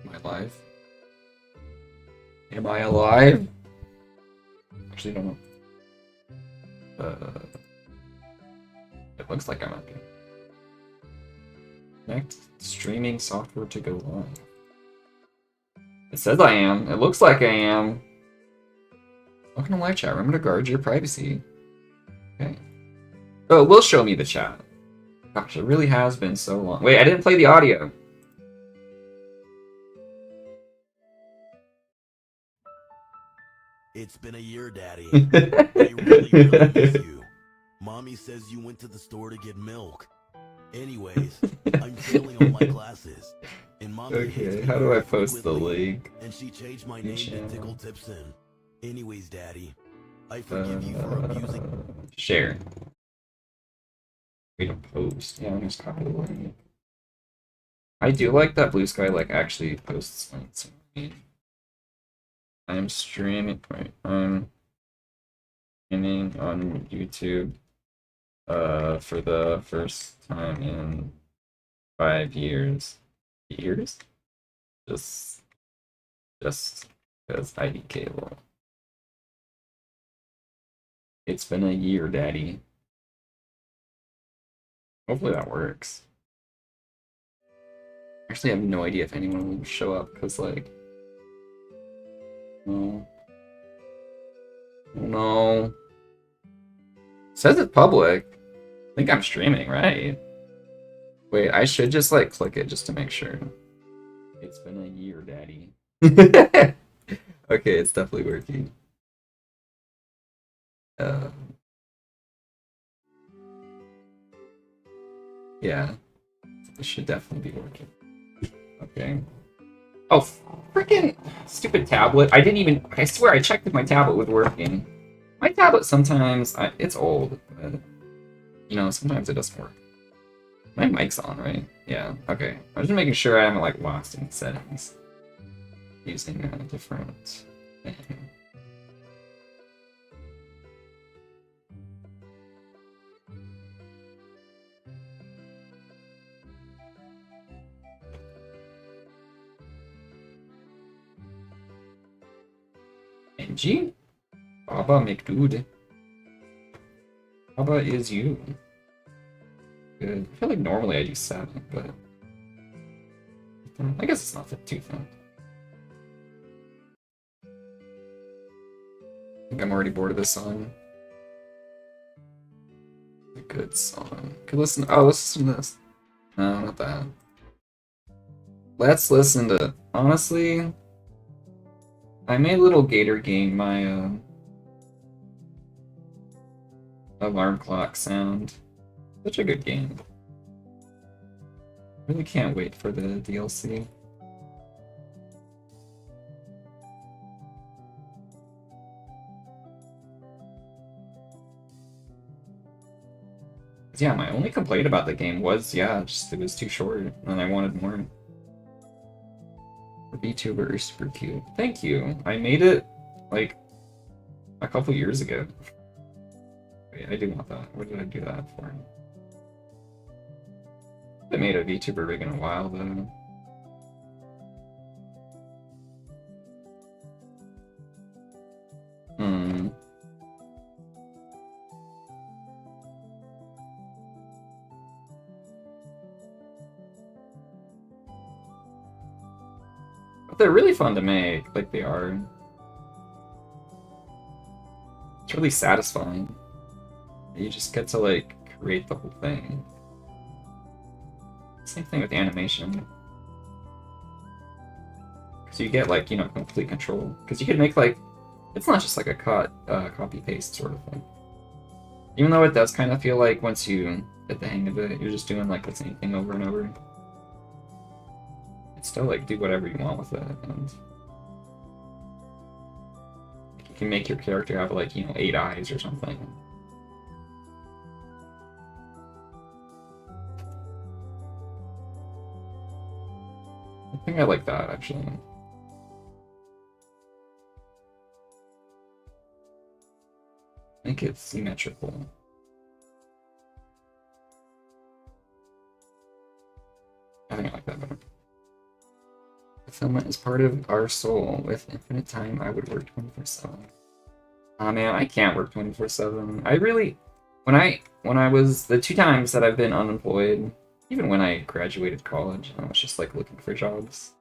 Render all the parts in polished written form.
Am I alive? Am I alive? Actually, don't know. It looks like I might be. Connect streaming software to go live. It says I am. It looks like I am. Welcome to live chat. Remember to guard your privacy. Okay. Oh, it will show me the chat. Gosh, it really has been so long. Wait, I didn't play the audio. It's been a year, Daddy. I really miss you. Mommy says you went to the store to get milk. Anyways, I'm failing all my classes. And Mommy hates me how do I very post the frequently, link? And she changed my name to Tickle Tipson. Anyways, Daddy, I forgive you for abusing. Share. Way to post. Yeah, I'm just copy the link. I do like that Blue Sky like actually posts links. I'm streaming. Right, I'm streaming on YouTube. For the first time in 5 years. Years? Just because IDK will. It's been a year, Daddy. Hopefully that works. Actually, I have no idea if anyone will show up, because, like... No. No. It says it's public. I think I'm streaming, right? Wait, I should just, like, click it just to make sure. It's been a year, Daddy. Okay, it's definitely working. Yeah. This should definitely be working. Okay. Oh, freaking stupid tablet. I swear I checked if my tablet was working. My tablet sometimes, it's old, but, you know, sometimes it doesn't work. My mic's on, right? Yeah, okay. I was just making sure I haven't, like, lost any settings. Using a different thing. NG? Baba McDude. Baba is you. Good. I feel like normally I do 7, but... I guess it's not too thin. I think I'm already bored of this song. A good song. Could listen. Oh, let's listen to this. No, not that. Let's listen to. Honestly, I made Little Gator Game my alarm clock sound. Such a good game. Really can't wait for the DLC. Yeah, my only complaint about the game was, yeah, just it was too short, and I wanted more. The VTuber is super cute. Thank you. I made it, like, a couple years ago. Wait, I do want that. What did I do that for? I made a VTuber rig in a while, though. But they're really fun to make, like they are. It's really satisfying. You just get to, like, create the whole thing. Same thing with animation. Because you get, like, you know, complete control. Because you could make, like, it's not just like a copy-paste sort of thing. Even though it does kind of feel like once you get the hang of it, you're just doing, like, the same thing over and over. It's still, like, do whatever you want with it, and you can make your character have, like, you know, 8 eyes or something. I think I like that, actually. Make it symmetrical. I think I like that better. Fulfillment is part of our soul. With infinite time, I would work 24/7. Ah, man, I can't work 24/7. I really, when I was the 2 times that I've been unemployed, even when I graduated college, I was just like looking for jobs,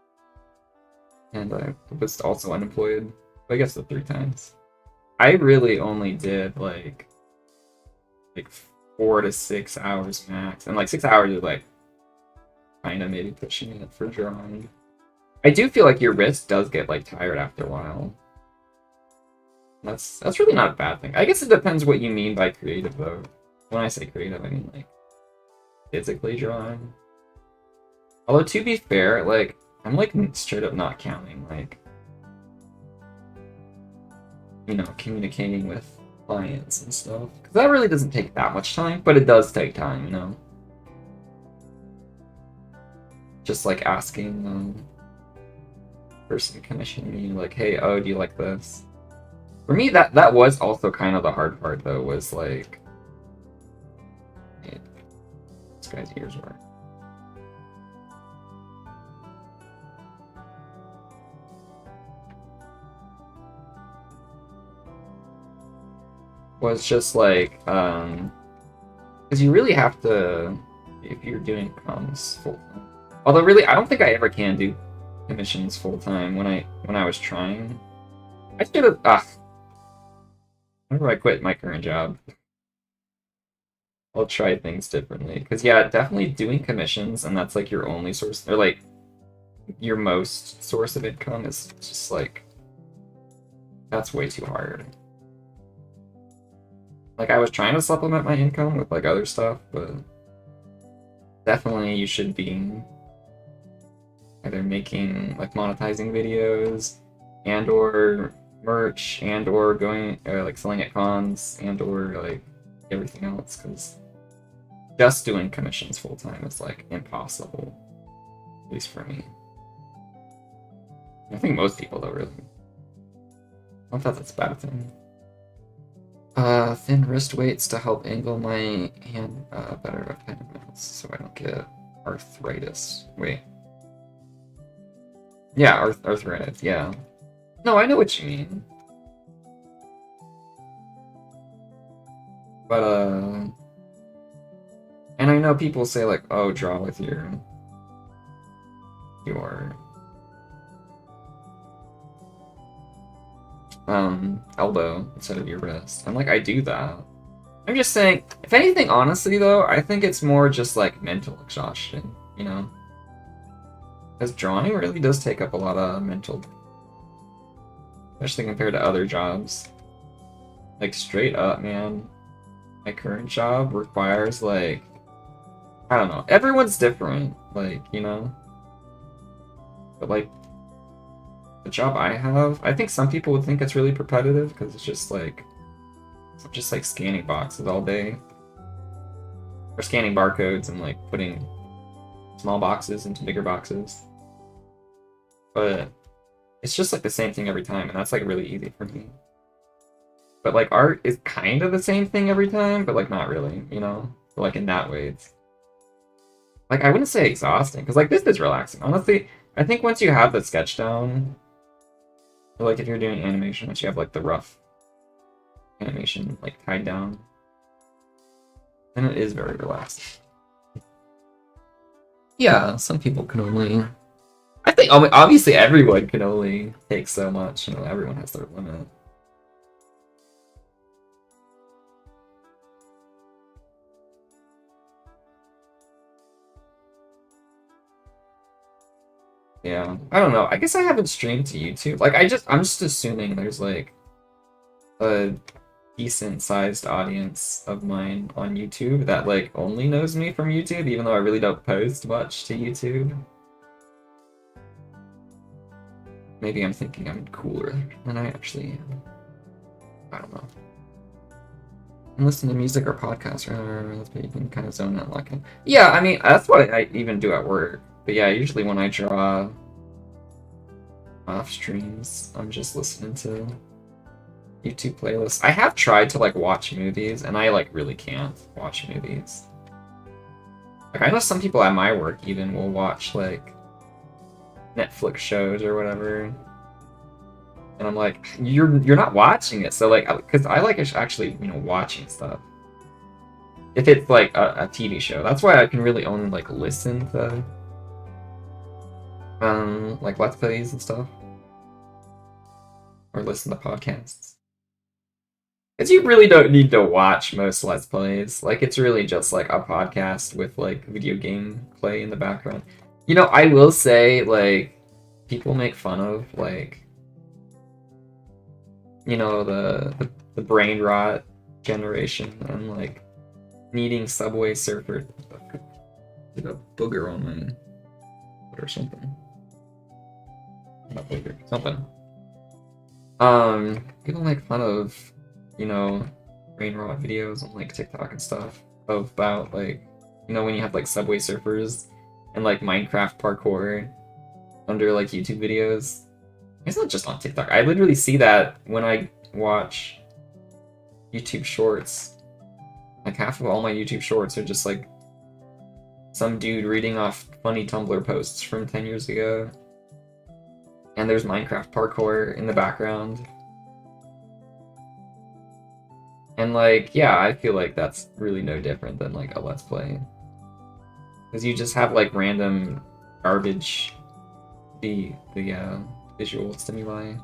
and I was also unemployed. I guess the 3 times, I really only did like 4 to 6 hours max, and like 6 hours is like kind of maybe pushing it for drawing. I do feel like your wrist does get like tired after a while. That's really not a bad thing. I guess it depends what you mean by creative though. When I say creative, I mean like physically drawing. Although to be fair, like I'm like straight up not counting like, you know, communicating with clients and stuff, because that really doesn't take that much time, but it does take time, you know. Just like asking person commissioning me like, hey, oh, do you like this? For me, that was also kind of the hard part though, was like, hey, this guy's ears were. Was just like, because you really have to, if you're doing comms full time. Although really, I don't think I ever can do commissions full time. When I was trying, I should have. Whenever I quit my current job, I'll try things differently. Because yeah, definitely doing commissions, and that's like your only source, or like your most source of income, is just like, that's way too hard. Like I was trying to supplement my income with like other stuff, but definitely you should be either making like monetizing videos, and or merch, and or going like selling at cons, and or like everything else, because just doing commissions full time is like impossible, at least for me. I think most people though, really. I don't know if that's a bad thing. Thin wrist weights to help angle my hand better with pen and mouse, so I don't get arthritis. Wait. Yeah, arthritis, yeah. No, I know what you mean. But, and I know people say like, oh, draw with your elbow instead of your wrist. I'm like, I do that. I'm just saying, if anything, honestly though, I think it's more just like mental exhaustion, you know? Because drawing really does take up a lot of mental, especially compared to other jobs. Like straight up, man, my current job requires like, I don't know, everyone's different, like, you know? But like, the job I have, I think some people would think it's really repetitive because it's just like scanning boxes all day, or scanning barcodes and like putting small boxes into bigger boxes. But it's just like the same thing every time, and that's like really easy for me. But like art is kind of the same thing every time, but like not really, you know? But, like in that way, it's like, I wouldn't say exhausting, because like this is relaxing. Honestly, I think once you have the sketch down, or like if you're doing animation, once you have like the rough animation like tied down, then it is very relaxing. Yeah, some people can only, I think obviously everyone can only take so much, you know, everyone has their limit. Yeah, I don't know. I guess I haven't streamed to YouTube. Like I'm just assuming there's like a decent sized audience of mine on YouTube that like only knows me from YouTube, even though I really don't post much to YouTube. Maybe I'm thinking I'm cooler than I actually am. I don't know. And listen to music or podcasts, or that's what you can kind of zone out like. Yeah, I mean that's what I even do at work. But yeah, usually when I draw off streams, I'm just listening to YouTube playlists. I have tried to like watch movies, and I like really can't watch movies. Like I know some people at my work even will watch like Netflix shows or whatever. And I'm like, you're not watching it, so like, because I like actually, you know, watching stuff. If it's like a TV show, that's why I can really only like listen to like Let's Plays and stuff, or listen to podcasts. Because you really don't need to watch most Let's Plays. Like, it's really just like a podcast with like video game play in the background. You know, I will say, like, people make fun of like, you know, the brain rot generation and like needing Subway Surfer. Get a booger on my foot or something. Not booger, something. People make fun of, you know, brain rot videos on like TikTok and stuff about like, you know, when you have like Subway Surfers and like Minecraft parkour under like YouTube videos. It's not just on TikTok. I literally see that when I watch YouTube shorts. Like half of all my YouTube shorts are just like some dude reading off funny Tumblr posts from 10 years ago. And there's Minecraft parkour in the background. And like, yeah, I feel like that's really no different than like a Let's Play. Because you just have like random garbage, the visual stimuli.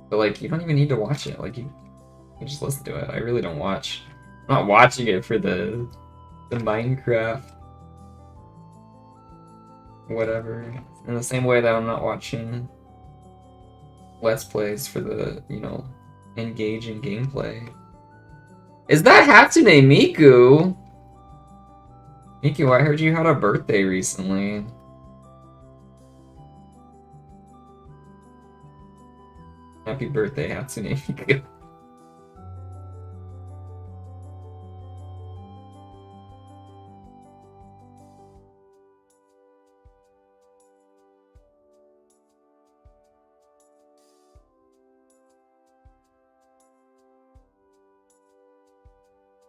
But like, you don't even need to watch it. Like, you just listen to it. I really don't watch. I'm not watching it for the Minecraft whatever. In the same way that I'm not watching Let's Plays for the, you know, engaging gameplay. Is that Hatsune Miku? Miku, I heard you had a birthday recently. Happy birthday, Hatsune Miku.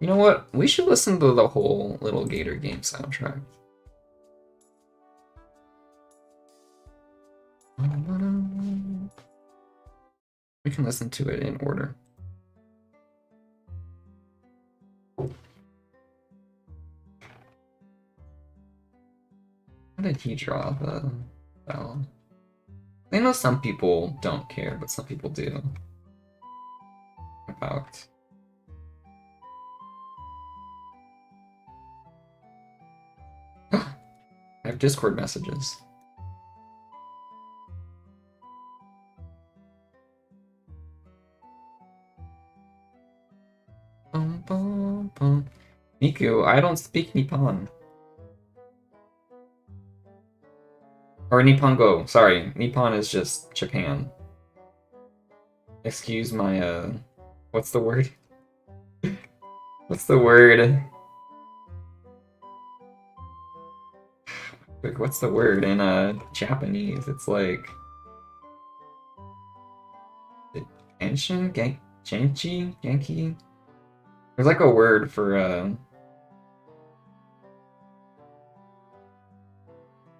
You know what? We should listen to the whole Little Gator game soundtrack. We can listen to it in order. How did he draw the bell? I know some people don't care, but some people do. About. I have Discord messages. Miku, I don't speak Nippon. Or Nippongo, sorry. Nippon is just Japan. Excuse my, what's the word? What's the word? Like, what's the word in, Japanese? It's like... Genshin? Genchi? Genki? There's like a word for,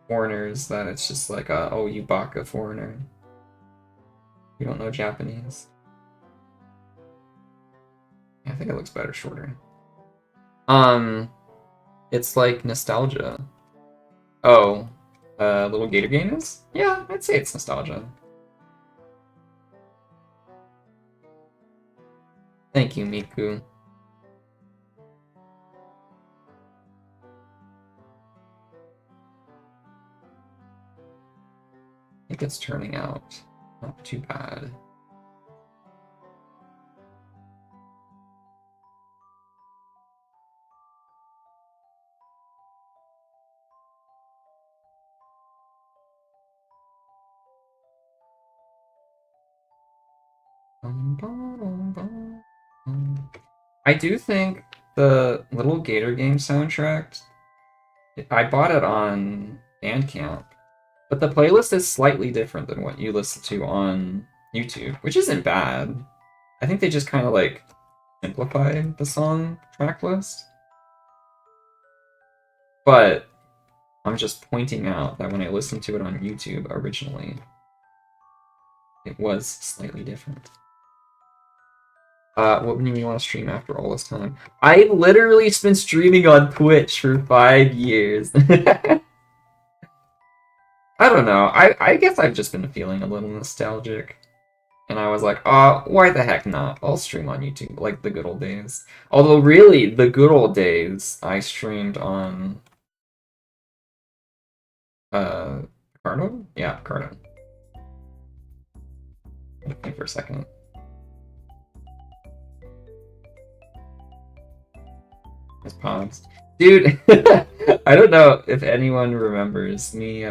foreigners that it's just like, oh, you baka foreigner. You don't know Japanese. I think it looks better shorter. It's like nostalgia. Oh, Little Gator game is? Yeah, I'd say it's nostalgia. Thank you, Miku. I think it's turning out not too bad. I do think the Little Gator game soundtrack, I bought it on Bandcamp, but the playlist is slightly different than what you listen to on YouTube, which isn't bad. I think they just kind of like simplified the song track list. But I'm just pointing out that when I listened to it on YouTube originally, it was slightly different. What do you want to stream after all this time? I've literally been streaming on Twitch for 5 years. I don't know. I guess I've just been feeling a little nostalgic. And I was like, why the heck not? I'll stream on YouTube, like the good old days. Although, really, the good old days, I streamed on... Cardo? Yeah, Cardo. Wait for a second. It's paused. Dude, I don't know if anyone remembers me,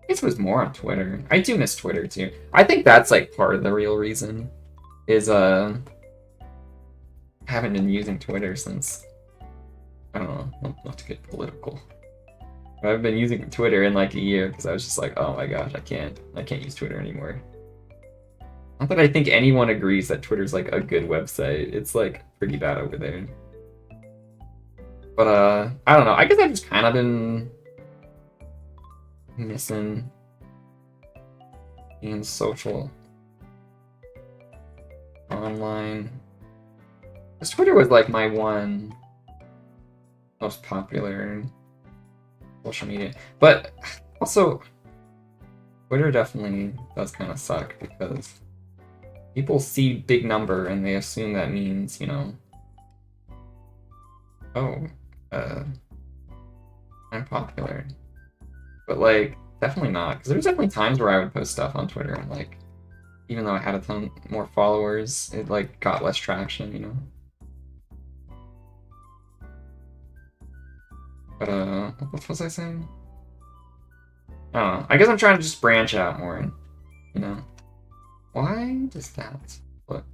this was more on Twitter. I do miss Twitter too. I think that's like part of the real reason is haven't been using Twitter since I don't know, not to get political. But I've been using Twitter in like a year because I was just like, oh my gosh, I can't use Twitter anymore. Not that I think anyone agrees that Twitter's like a good website. It's like pretty bad over there. But I don't know. I guess I've just kind of been missing being social online. Because Twitter was like my one most popular social media. But also, Twitter definitely does kind of suck because people see big number and they assume that means, you know, oh, I'm popular. But, like, definitely not. Because there's definitely times where I would post stuff on Twitter and, like, even though I had a ton more followers, it, like, got less traction, you know? But, what was I saying? I don't know. I guess I'm trying to just branch out more, you know? Why does that look?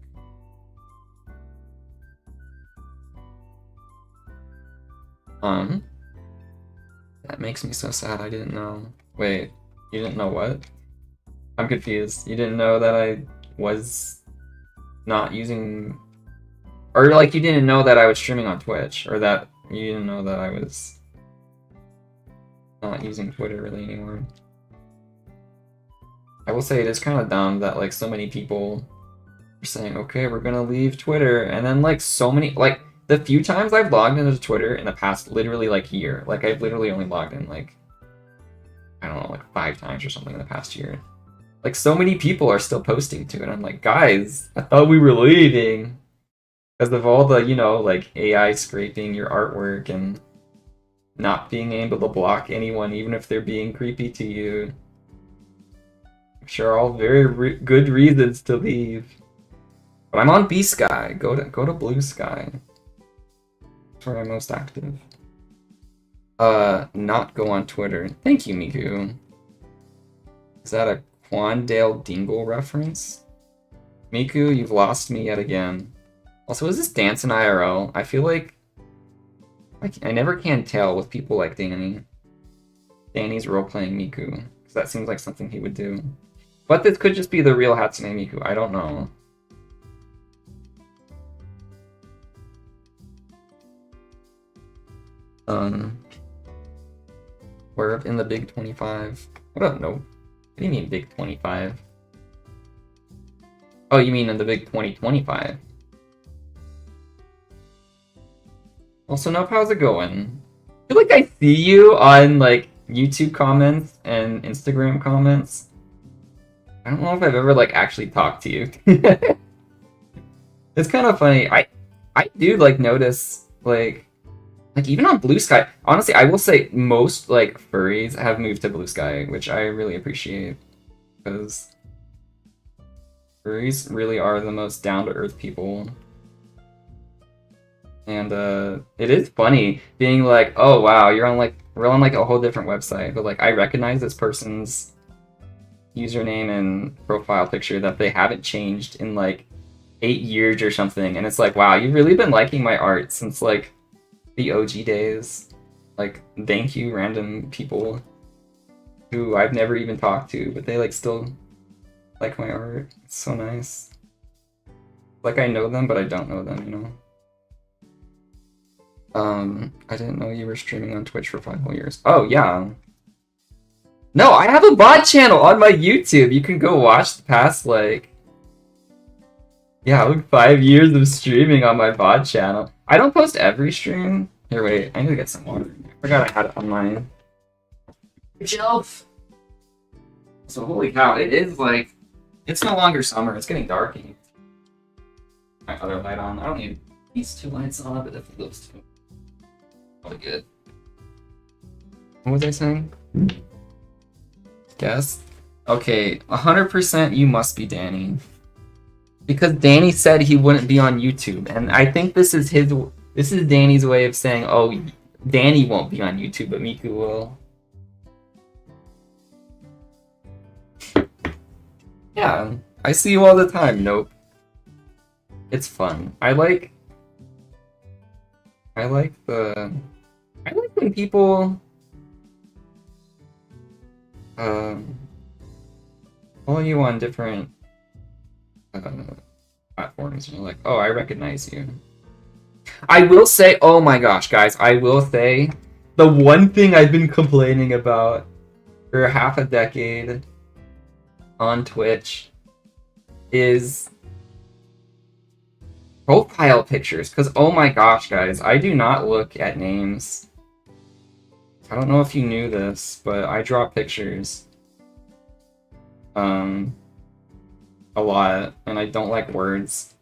That makes me so sad. I didn't know. Wait, you didn't know what? I'm confused. You didn't know that I was not using... Or, like, you didn't know that I was streaming on Twitch, or that you didn't know that I was not using Twitter really anymore. I will say it is kind of dumb that, like, so many people are saying, okay, we're gonna leave Twitter, and then, like, so many... Like, the few times I've logged into Twitter in the past, literally, like, year, like, I've literally only logged in, like, I don't know, like, 5 times or something in the past year. Like, so many people are still posting to it. I'm like, guys, I thought we were leaving. Because of all the, you know, like, AI scraping your artwork and not being able to block anyone, even if they're being creepy to you. I'm sure all very good reasons to leave. But I'm on B-Sky. Go to Blue Sky. That's where I'm most active. Not go on Twitter. Thank you, Miku. Is that a Quandale Dingle reference? Miku, you've lost me yet again. Also, is this Dance in IRL? I feel like I never can tell with people like Danny. Danny's role-playing Miku, because that seems like something he would do. But this could just be the real Hatsune Miku. I don't know. We're up in the Big 25. What up, no? What do you mean Big 25? Oh, you mean in the Big 2025? Also, Nope, how's it going? I feel like I see you on, like, YouTube comments and Instagram comments. I don't know if I've ever, like, actually talked to you. It's kind of funny. I do, like, notice, like, even on Blue Sky, honestly, I will say most, like, furries have moved to Blue Sky, which I really appreciate, because furries really are the most down-to-earth people. And, it is funny being like, oh, wow, we're on, like, a whole different website, but, like, I recognize this person's username and profile picture that they haven't changed in, like, 8 years or something, and it's like, wow, you've really been liking my art since, like, the OG days. Like, thank you, random people who I've never even talked to, but they, like, still like my art. It's so nice. Like, I know them, but I don't know them, you know? I didn't know you were streaming on Twitch for 5 whole years. Oh, yeah. No, I have a bot channel on my YouTube. You can go watch the past, like... Yeah, like 5 years of streaming on my bot channel. I don't post every stream. Here, wait. I need to get some water. I forgot I had it on my shelf. So, holy cow. It is, like... It's no longer summer. It's getting dark. My other light on. I don't need these 2 lights on, but if those 2... Probably good. What was I saying? Guess? Okay, 100% you must be Danny. Because Danny said he wouldn't be on YouTube, and I think this is Danny's way of saying, oh, Danny won't be on YouTube, but Miku will. Yeah, I see you all the time. Nope. It's fun. I like when people follow you on different platforms and you're like, oh, I recognize you. I will say, oh my gosh, guys, I will say the one thing I've been complaining about for half a decade on Twitch is profile pictures, because oh my gosh, guys, I do not look at names. I don't know if you knew this, but I draw pictures a lot, and I don't like words.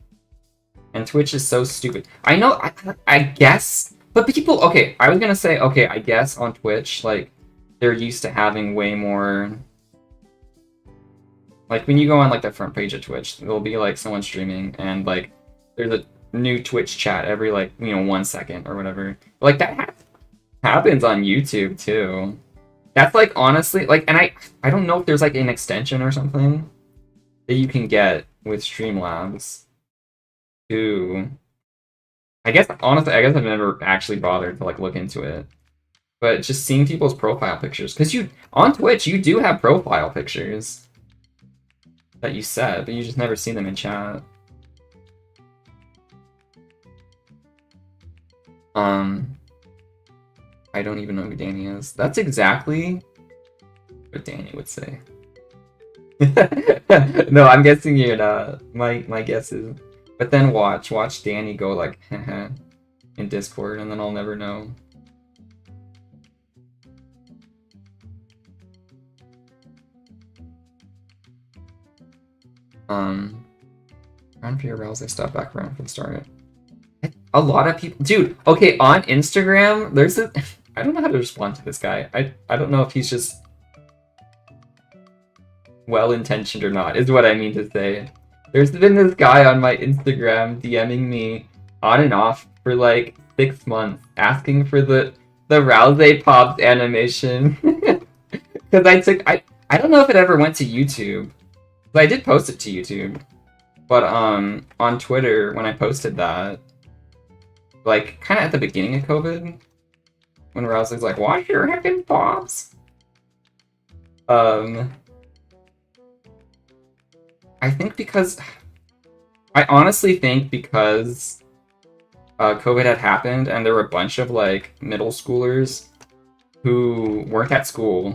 And Twitch is so stupid. I know, I guess, but people, okay, I was gonna say, okay, I guess on Twitch, like, they're used to having way more, like, when you go on, like, the front page of Twitch, there'll be, like, someone streaming, and, like, there's a new Twitch chat every, like, 1 second or whatever. Like, that happens on YouTube, too. That's, like, honestly, like, and I don't know if there's, like, an extension or something that you can get with Streamlabs to... honestly, I guess I've never actually bothered to, like, look into it. But just seeing people's profile pictures, because on Twitch, you do have profile pictures that you set, but you just never see them in chat. I don't even know who Danny is. That's exactly what Danny would say. No, I'm guessing you're not. My guess is. But then watch Danny go like, haha, in Discord, and then I'll never know. Around for your rails, I stopped back around for the start. A lot of people, dude. Okay, on Instagram, there's a. I don't know how to respond to this guy. I don't know if he's just well-intentioned or not, is what I mean to say. There's been this guy on my Instagram DMing me on and off for like 6 months, asking for the Rousey Pops animation. Because I don't know if it ever went to YouTube. But I did post it to YouTube. But on Twitter, when I posted that, like, kind of at the beginning of COVID, when Rousey's like, "Wash your heckin' pops." I think because... I honestly think because COVID had happened and there were a bunch of, like, middle schoolers who weren't at school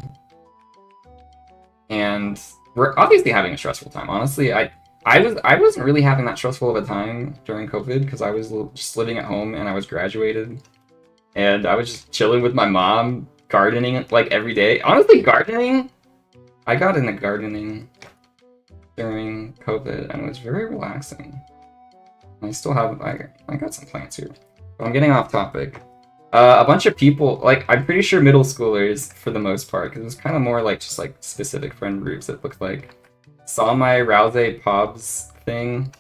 and were obviously having a stressful time. Honestly, I wasn't really having that stressful of a time during COVID because I was just living at home and I was graduated. And I was just chilling with my mom, gardening, like, every day. Honestly, gardening... I got into gardening during COVID, and it was very relaxing. I still have... I got some plants here. But I'm getting off topic. A bunch of people... Like, I'm pretty sure middle schoolers, for the most part, because it was kind of more, like, just, like, specific friend groups, it looked like. Saw my Rousey Pobs thing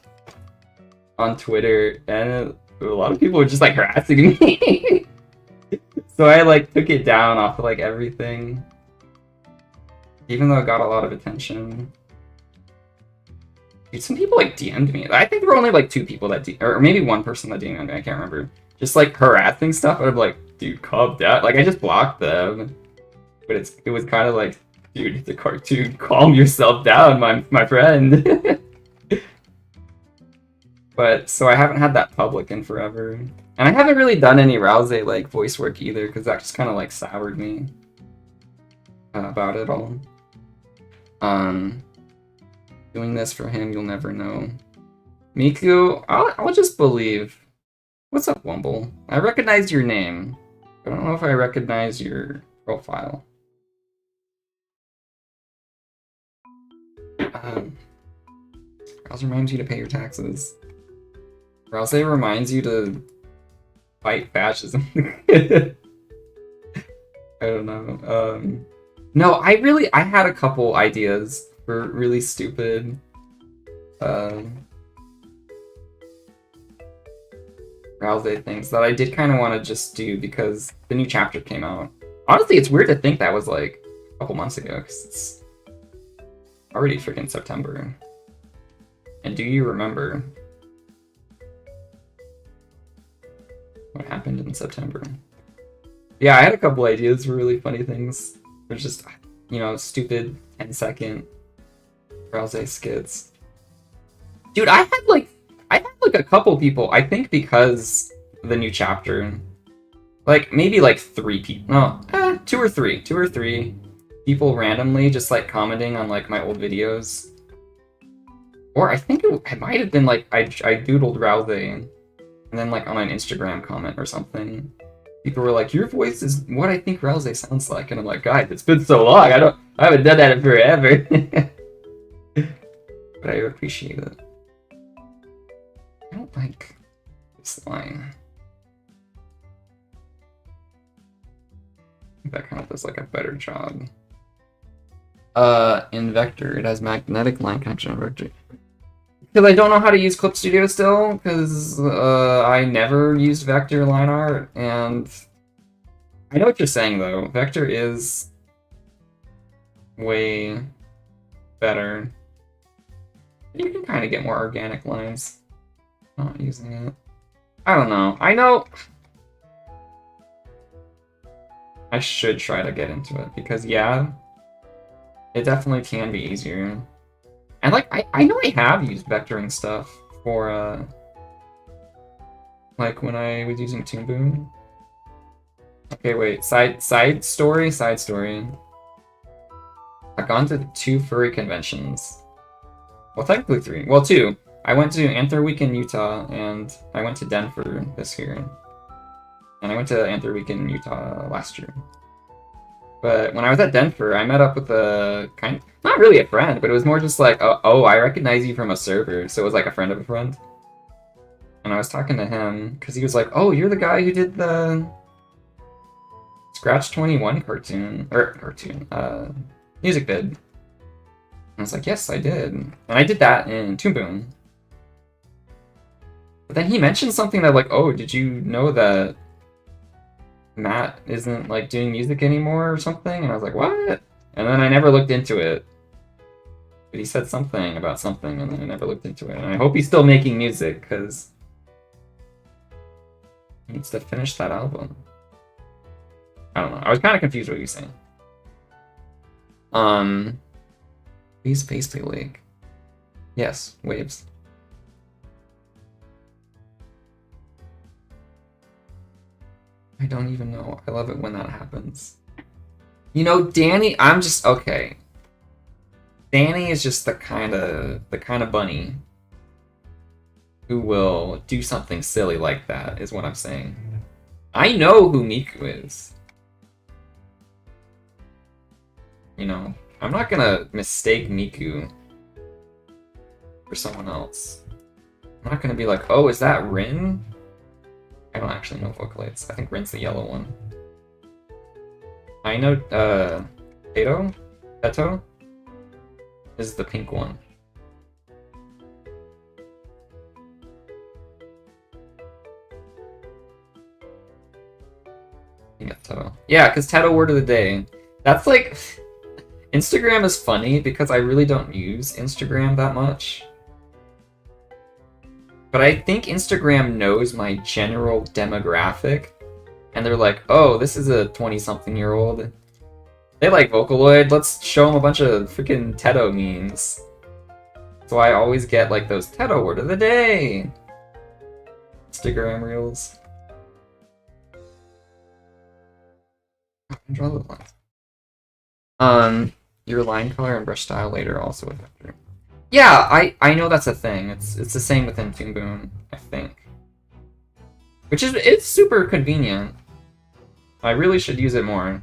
on Twitter, and a lot of people were just, like, harassing me. So I, like, took it down off of, like, everything. Even though it got a lot of attention. Dude, some people, like, DM'd me. I think there were only, like, 2 people that or maybe 1 person that DM'd me, I can't remember. Just, like, harassing stuff, and I'm like, dude, calm down. Like, I just blocked them. But it was kind of like, dude, it's a cartoon. Calm yourself down, my friend. But, so I haven't had that public in forever. And I haven't really done any Rouse like voice work either, because that just kind of like soured me about it all. Doing this for him, you'll never know. Miku, I'll just believe. What's up, Wumble? I recognize your name, but I don't know if I recognize your profile. Rouse reminds you to pay your taxes. Rouse reminds you to fight fascism. I don't know. No, I had a couple ideas for really stupid Rouse things that I did kind of want to just do because the new chapter came out. Honestly, it's weird to think that was like a couple months ago because it's already freaking September. And do you remember what happened in September? Yeah, I had a couple ideas for really funny things. There's just, you know, stupid 10-second Rouse skits. Dude, I had like a couple people, I think because of the new chapter, like maybe like 3 people, no, 2 or 3 people randomly just like commenting on like my old videos. Or I think it might have been like I doodled Rouse and then like on an Instagram comment or something. People were like, your voice is what I think Rouse sounds like. And I'm like, guys, it's been so long. I haven't done that in forever. But I appreciate it. I don't like this line. I think that kind of does like a better job. In Vector, it has magnetic line connection in Vector. Because I don't know how to use Clip Studio still, because I never used Vector line art, and I know what you're saying though. Vector is way better. You can kind of get more organic lines not using it. I don't know. I know I should try to get into it, because yeah, it definitely can be easier. And like I know I have used vectoring stuff for like when I was using Toon Boom. Okay, wait, side story. I've gone to 2 furry conventions. Well, technically 3. Well, 2. I went to Anther Week in Utah, and I went to Denver this year. And I went to Anther Week in Utah last year. But when I was at Denver, I met up with a not really a friend, but it was more just like, oh, I recognize you from a server. So it was like a friend of a friend. And I was talking to him, because he was like, oh, you're the guy who did the Scratch 21 music vid. And I was like, yes, I did. And I did that in Toon Boom. But then he mentioned something that like, oh, did you know that Matt isn't like doing music anymore or something? And I was like, what? And then I never looked into it. But he said something about something, and then I never looked into it. And I hope he's still making music, because he needs to finish that album. I don't know. I was kind of confused what he was saying. Please Faceplay Lake. Yes, waves. I don't even know. I love it when that happens. You know, Danny, I'm just okay. Danny is just the kind of bunny who will do something silly like that, is what I'm saying. I know who Miku is. You know, I'm not gonna mistake Miku for someone else. I'm not gonna be like, oh, is that Rin? I don't actually know Vocalates. I think Rin's the yellow one. I know Teto is the pink one. Yeah, because Teto word of the day. That's like... Instagram is funny because I really don't use Instagram that much. But I think Instagram knows my general demographic. And they're like, oh, this is a 20-something-year-old. They like Vocaloid, let's show them a bunch of freaking Teto memes. So I always get like those Teto word of the day Instagram reels. Draw the lines. Your line color and brush style later also affect your... Yeah, I know that's a thing. It's the same within Toon Boom, I think. Which is, it's super convenient. I really should use it more.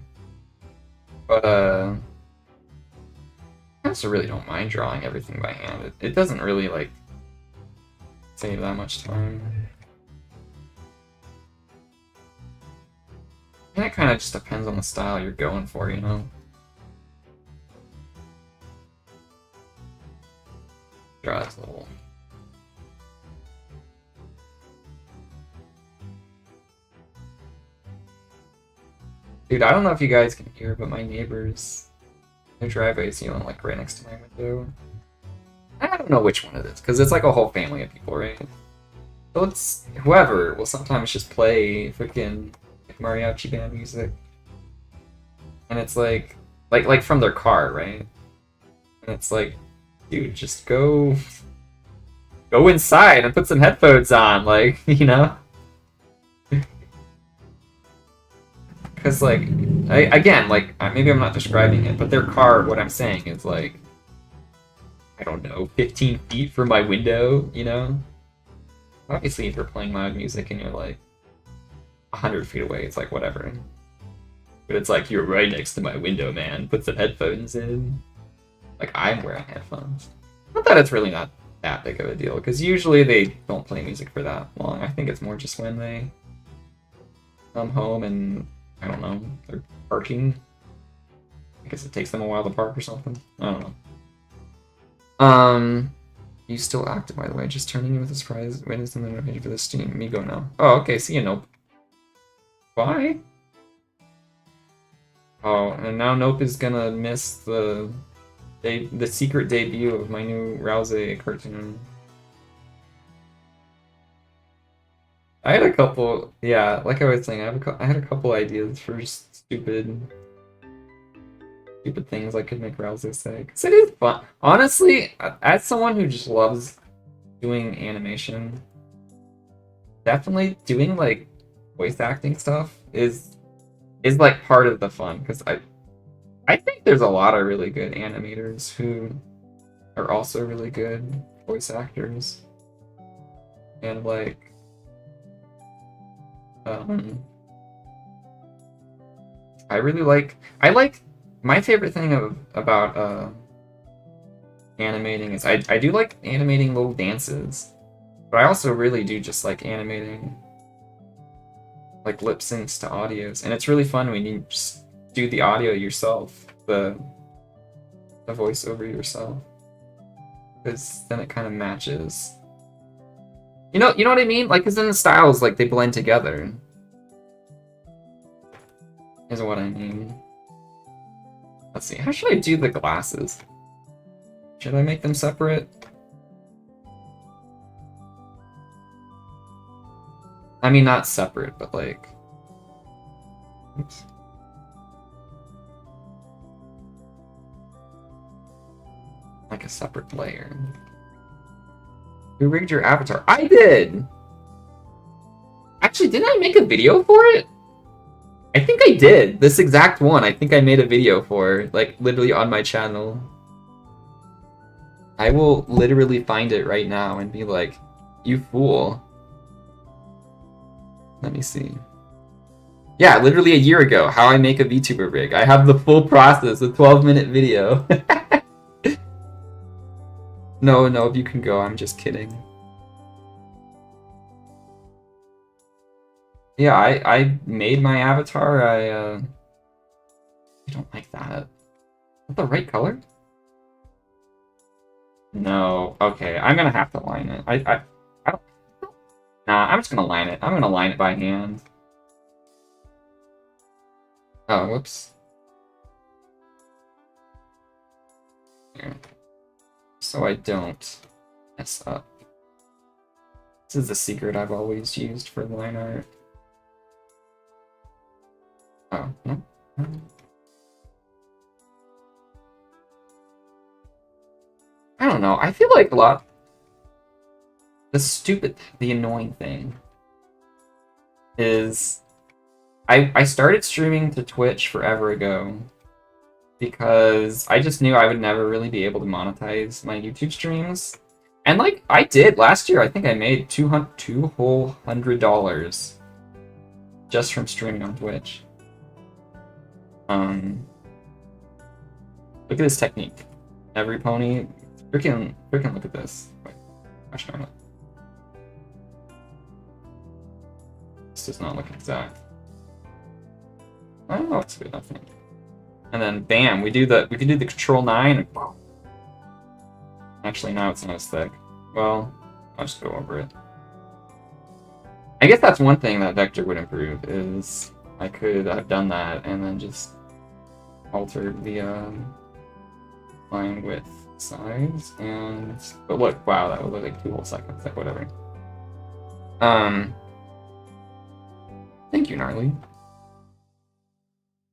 But, I also really don't mind drawing everything by hand. It doesn't really, like, save that much time. And it kind of just depends on the style you're going for, you know? Draw this little... Dude, I don't know if you guys can hear, but my neighbors, their driveway is, you know, like right next to my window. I don't know which one it is, because it's like a whole family of people, right? So it's whoever will sometimes just play freaking mariachi band music, and it's like from their car, right? And it's like, dude, just go inside and put some headphones on, like, you know? Because, like, again, like, maybe I'm not describing it, but their car, what I'm saying is, like, I don't know, 15 feet from my window, you know? Obviously, if you're playing loud music and you're, like, 100 feet away, it's like, whatever. But it's like, you're right next to my window, man. Put some headphones in. Like, I'm wearing headphones. Not that it's really not that big of a deal, because usually they don't play music for that long. I think it's more just when they come home and, I don't know, they're parking. I guess it takes them a while to park or something. I don't know. You still active, by the way. Just turning you with a surprise. Waiting for the notification for the Steam. Me go now. Oh, okay. See you, Nope. Bye. Oh, and now Nope is gonna miss the secret debut of my new Rouse cartoon. I had a couple, yeah, like I was saying, I had a couple ideas for stupid things I could make Rouse say. Because it is fun. Honestly, as someone who just loves doing animation, definitely doing, like, voice acting stuff is like, part of the fun. Because I think there's a lot of really good animators who are also really good voice actors. And, like, I like my favorite thing about animating is I do like animating little dances, but I also really do just like animating like lip syncs to audios, and it's really fun when you just do the audio yourself, the voiceover yourself, because then it kind of matches. You know what I mean? Like, because then the styles, like, they blend together. Is what I mean. Let's see, how should I do the glasses? Should I make them separate? I mean, not separate, but like... Oops. Like a separate layer. Who rigged your avatar? I did! Actually, didn't I make a video for it? I think I did. This exact one, I think I made a video for, like, literally on my channel. I will literally find it right now and be like, you fool. Let me see. Yeah, literally a year ago, how I make a VTuber rig. I have the full process, a 12-minute video. No, if you can go, I'm just kidding. Yeah, I made my avatar. I don't like that. Is that the right color? No. Okay, I'm gonna have to line it. I don't. Nah, I'm just gonna line it. I'm gonna line it by hand. Oh, whoops. Here. So I don't mess up. This is the secret I've always used for line art. Oh, no. I don't know. I feel like a lot... The annoying thing is I started streaming to Twitch forever ago because I just knew I would never really be able to monetize my YouTube streams. And like I did last year, I think I made $200 just from streaming on Twitch. Look at this technique. Every pony, freaking look at this. Wait, gosh darn it. This does not look exact. Oh, it's good enough. And then bam, we can do the control 9 and actually now it's not as thick. Well, I'll just go over it. I guess that's one thing that Vector would improve is I could have done that and then just altered the line width size and but look, wow, that would look like 2 whole seconds, like whatever. Thank you, Gnarly.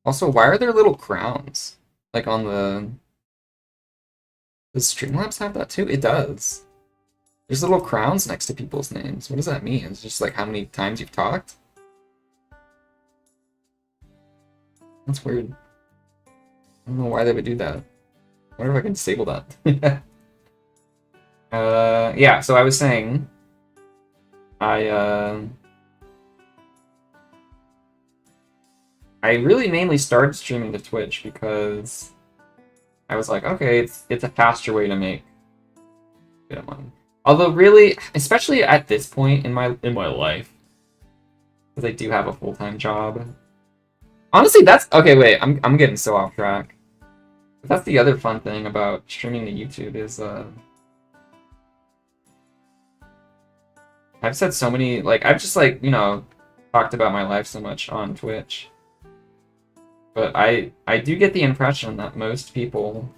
Also, why are there little crowns? Like on the... Does Streamlabs have that too? It does. There's little crowns next to people's names. What does that mean? It's just like how many times you've talked? That's weird. I don't know why they would do that. I wonder if I can disable that. Yeah, so I was saying... I really mainly started streaming to Twitch because I was like, okay, it's a faster way to make a bit of money. Although really, especially at this point in my life, because I do have a full-time job. Honestly, that's okay. Wait, I'm getting so off track. But that's the other fun thing about streaming to YouTube is I've said so many I've just talked about my life so much on Twitch. But I do get the impression that most people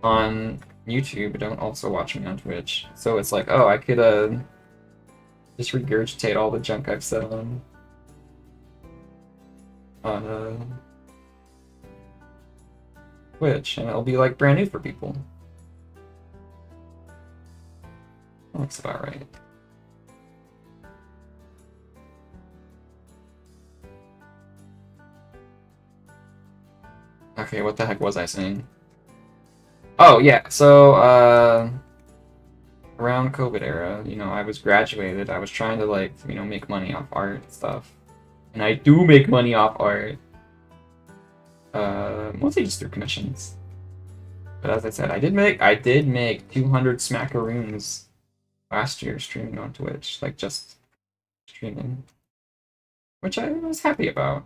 on YouTube don't also watch me on Twitch. So it's like, oh, I could just regurgitate all the junk I've said on Twitch, and it'll be like brand new for people. That's about right. Okay, what the heck was I saying? Oh, yeah, so, around COVID era, I was graduated, I was trying to, make money off art and stuff. And I do make money off art. Mostly just through commissions. But as I said, I did make 200 smackaroons last year streaming on Twitch, just streaming. Which I was happy about,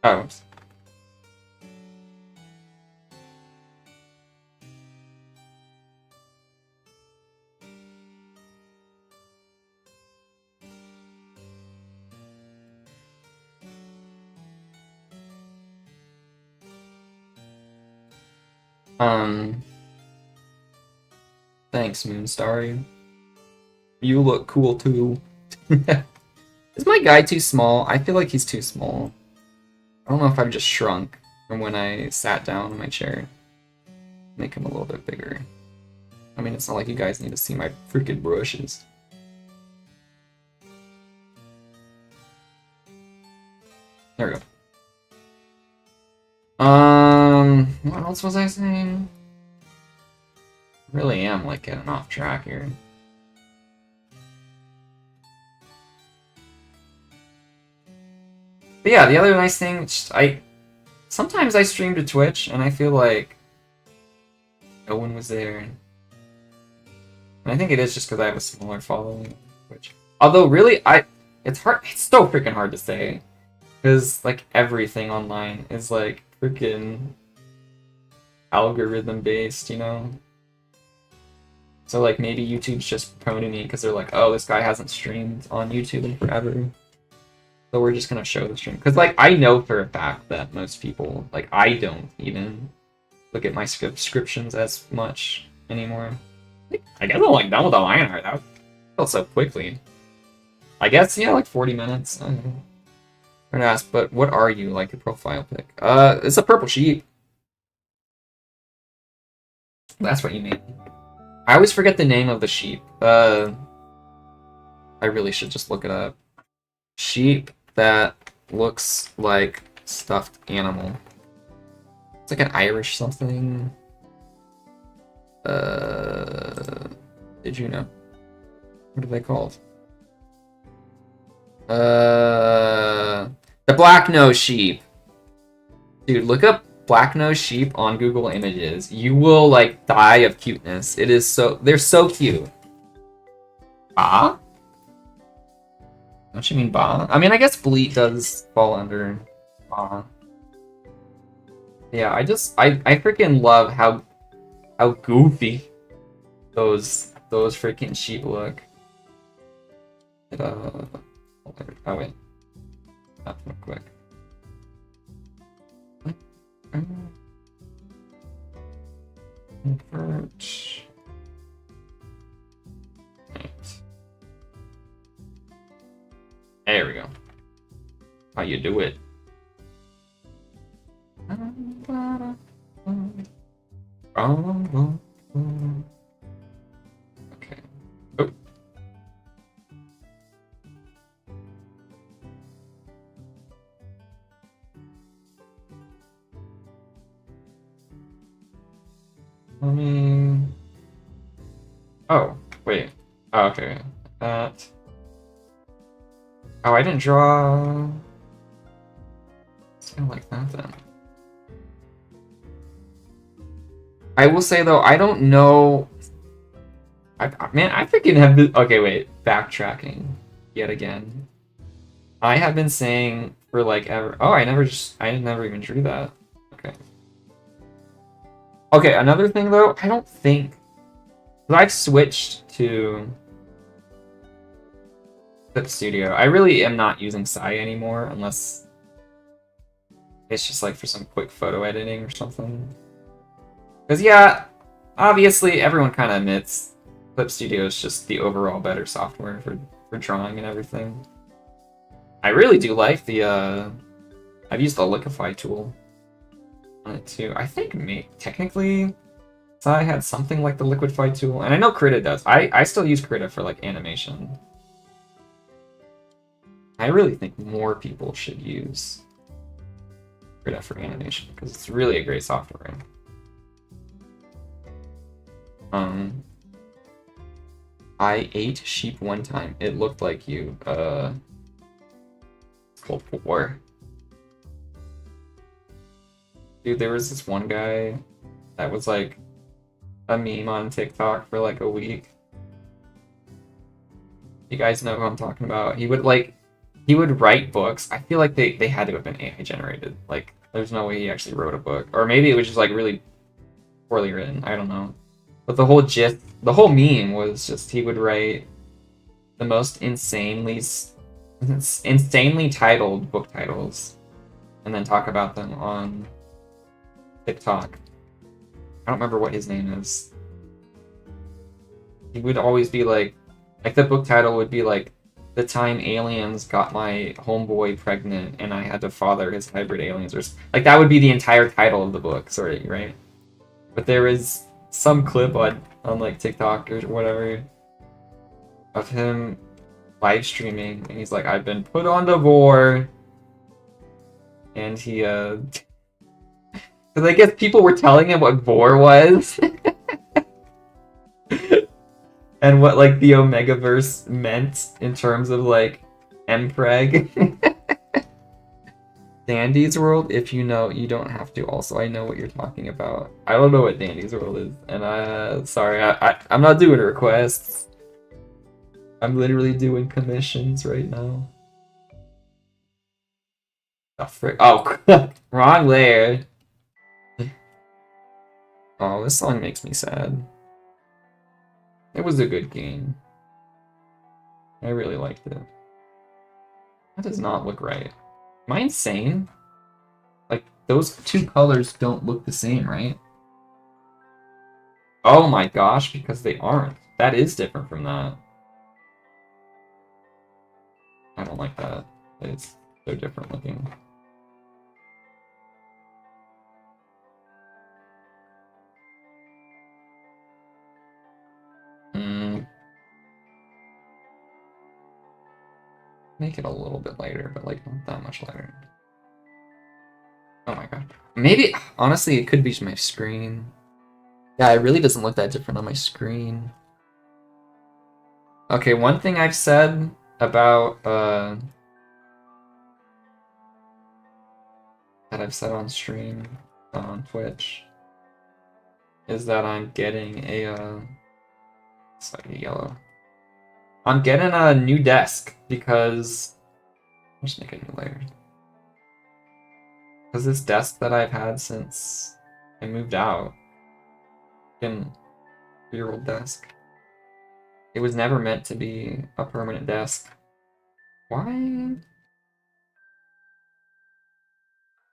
Oh, oops. Thanks, Moonstarry. You look cool too. Is my guy too small? I feel like he's too small. I don't know if I've just shrunk from when I sat down in my chair. Make him a little bit bigger. I mean, it's not like you guys need to see my freaking brushes. There we go. What else was I saying? I really am getting off track here. But yeah, the other nice thing, sometimes I stream to Twitch and I feel like no one was there. And I think it is just because I have a smaller following on Twitch. Although really, it's so freaking hard to say. Because everything online is freaking algorithm based, So maybe YouTube's just promoting me because they're like, oh, this guy hasn't streamed on YouTube in forever. So we're just gonna show the stream. Because I know for a fact that most people, I don't even look at my subscriptions as much anymore. I guess I'm done with the line art. That felt so quickly. I guess, yeah, 40 minutes. I don't know. I'm gonna ask, but what are you, your profile pic? It's a purple sheep. That's what you mean. I always forget the name of the sheep. I really should just look it up. sheep that looks like stuffed animal. It's like an Irish something. Did you know? What are they called? The black nose sheep. Dude, look up black nose sheep on Google Images. You will like die of cuteness. It is so they're so cute. Ba? Don't you mean ba? I mean, I guess bleat does fall under ba. Yeah, I freaking love how goofy those freaking sheep look. Oh wait, not real quick. Convert. Right. There we go. How you do it? Okay. Oh. Let me. Oh, wait. Oh, okay. That. Oh, I didn't draw. It's kind of like that then. I will say though, I don't know. Man, I freaking have been. Okay, wait. Backtracking yet again. I have been saying for like ever. Oh, I never even drew that. Okay. Okay, another thing though, I don't think I've switched to Clip Studio. I really am not using Sai anymore unless it's just like for some quick photo editing or something. Because yeah, obviously everyone kind of admits Clip Studio is just the overall better software for drawing and everything. I really do like the I've used the Liquify tool on it too. I think technically Sai had something like the Liquify tool, and I know Krita does. I still use Krita for like animation. I really think more people should use Krita for animation because it's really a great software. I ate sheep one time. It looked like you. Cold War. Dude, there was this one guy that was like a meme on TikTok for like a week. You guys know who I'm talking about. He would write books. I feel like they had to have been AI generated. Like, there's no way he actually wrote a book. Or maybe it was just like really poorly written. I don't know. But the whole meme was just he would write the most insanely titled book titles and then talk about them on TikTok. I don't remember what his name is. He would always be like the book title would be like The Time Aliens Got My Homeboy Pregnant and I Had to Father His Hybrid Aliens, or like that would be the entire title of the book, sort of, right? But there is some clip on like TikTok or whatever of him live streaming and he's like, I've been put on the vor, and he because I guess people were telling him what vor was and what like the Omegaverse meant in terms of like mpreg. Dandy's World, if you know, you don't have to. Also, I know what you're talking about. I don't know what Dandy's World is, and sorry, I'm not doing requests. I'm literally doing commissions right now. Oh, frick. Oh, wrong layer. Oh, this song makes me sad. It was a good game. I really liked it. That does not look right. Am I insane? Like, those two colors don't look the same, right? Oh my gosh, because they aren't. That is different from that. I don't like that. It's so different looking. Make it a little bit lighter, but like not that much lighter. Oh my god. Maybe, honestly, it could be my screen. Yeah, it really doesn't look that different on my screen. Okay, one thing I've said about, that I've said on stream, on Twitch, is that I'm getting a, slightly yellow. I'm getting a new desk because, I'll just make a new layer. Because this desk that I've had since I moved out, in 3-year-old desk, it was never meant to be a permanent desk. Why?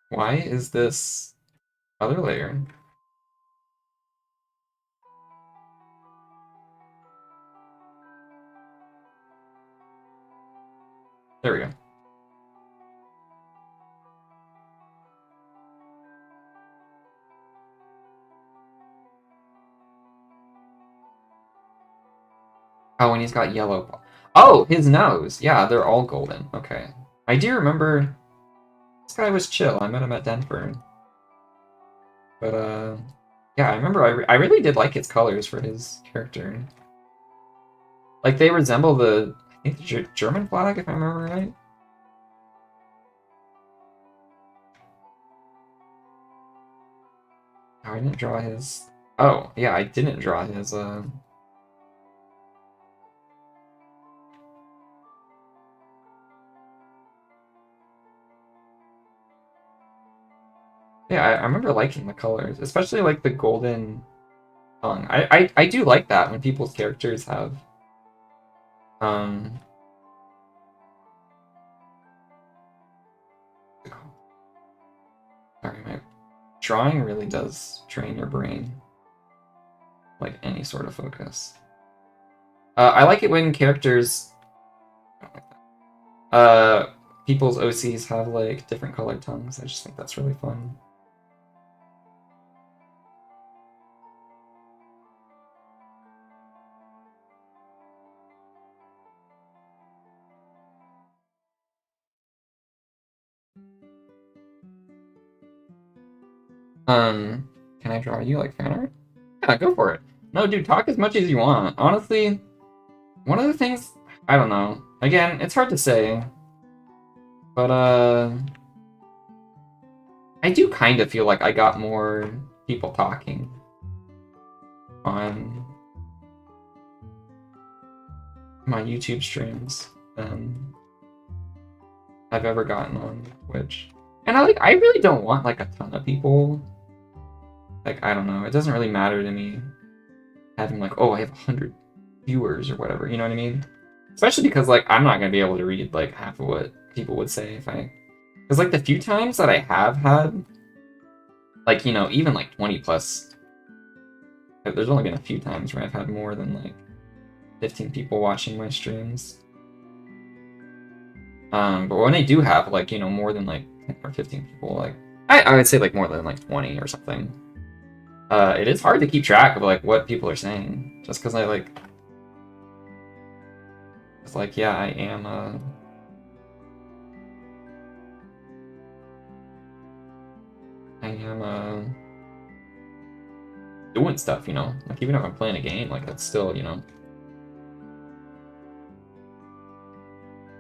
Why is this other layer? There we go. Oh, and he's got yellow. Oh, his nose. Yeah, they're all golden. Okay. I do remember this guy was chill. I met him at Denver. But, yeah, I remember I really did like his colors for his character. Like, they resemble the, I think, the German flag, if I remember right. Oh, I didn't draw his... Oh, yeah, I didn't draw his, Yeah, I remember liking the colors, especially like the golden tongue. I do like that when people's characters have um sorry, my drawing really does train your brain like any sort of focus. I like it when characters people's OCs have like different colored tongues. I just think that's really fun. Can I draw you like fan art? Yeah, go for it. No, dude, talk as much as you want. Honestly, one of the things, I don't know. Again, it's hard to say. But, I do kind of feel like I got more people talking on my YouTube streams than I've ever gotten on Twitch. And I really don't want like a ton of people. Like, I don't know, it doesn't really matter to me having like, oh, I have 100 viewers or whatever, you know what I mean? Especially because like I'm not gonna be able to read like half of what people would say if I, because like the few times that I have had, like, you know, even like 20 plus, there's only been a few times where I've had more than like 15 people watching my streams. But when I do have like, you know, more than like 10 or 15 people, like I would say like more than like 20 or something. It is hard to keep track of like what people are saying, just because I like, it's like, yeah, I am doing stuff, you know, like even if I'm playing a game, like that's still, you know,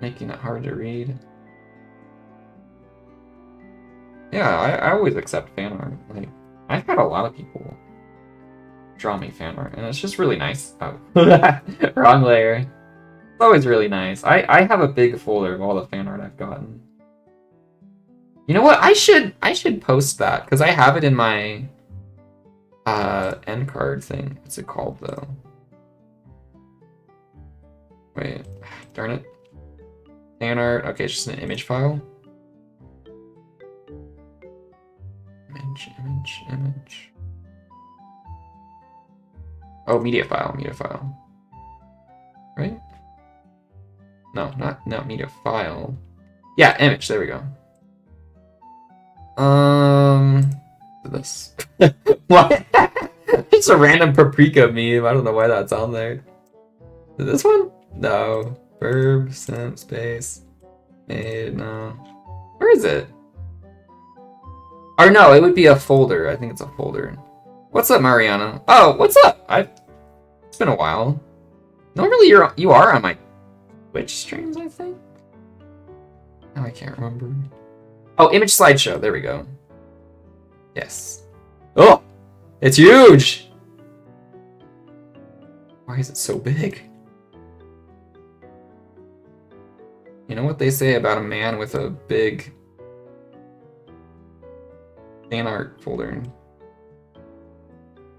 making it hard to read. Yeah, I always accept fan art. Like, I've had a lot of people draw me fan art, and it's just really nice. Oh, wrong layer. It's always really nice. I have a big folder of all the fan art I've gotten. You know what? I should post that because I have it in my end card thing. What's it called though? Wait, darn it. Fan art. Okay, it's just an image file. Image. Oh, media file. Right? No, not media file. Yeah, image. There we go. This. What? It's a random paprika meme. I don't know why that's on there. This one? No. Verb, simp, space. No. Where is it? Or no, it would be a folder. I think it's a folder. What's up, Mariana? Oh, what's up? It's been a while. Normally you are on my Twitch streams, I think. Oh, I can't remember. Oh, image slideshow. There we go. Yes. Oh, it's huge. Why is it so big? You know what they say about a man with a big fan art folder? You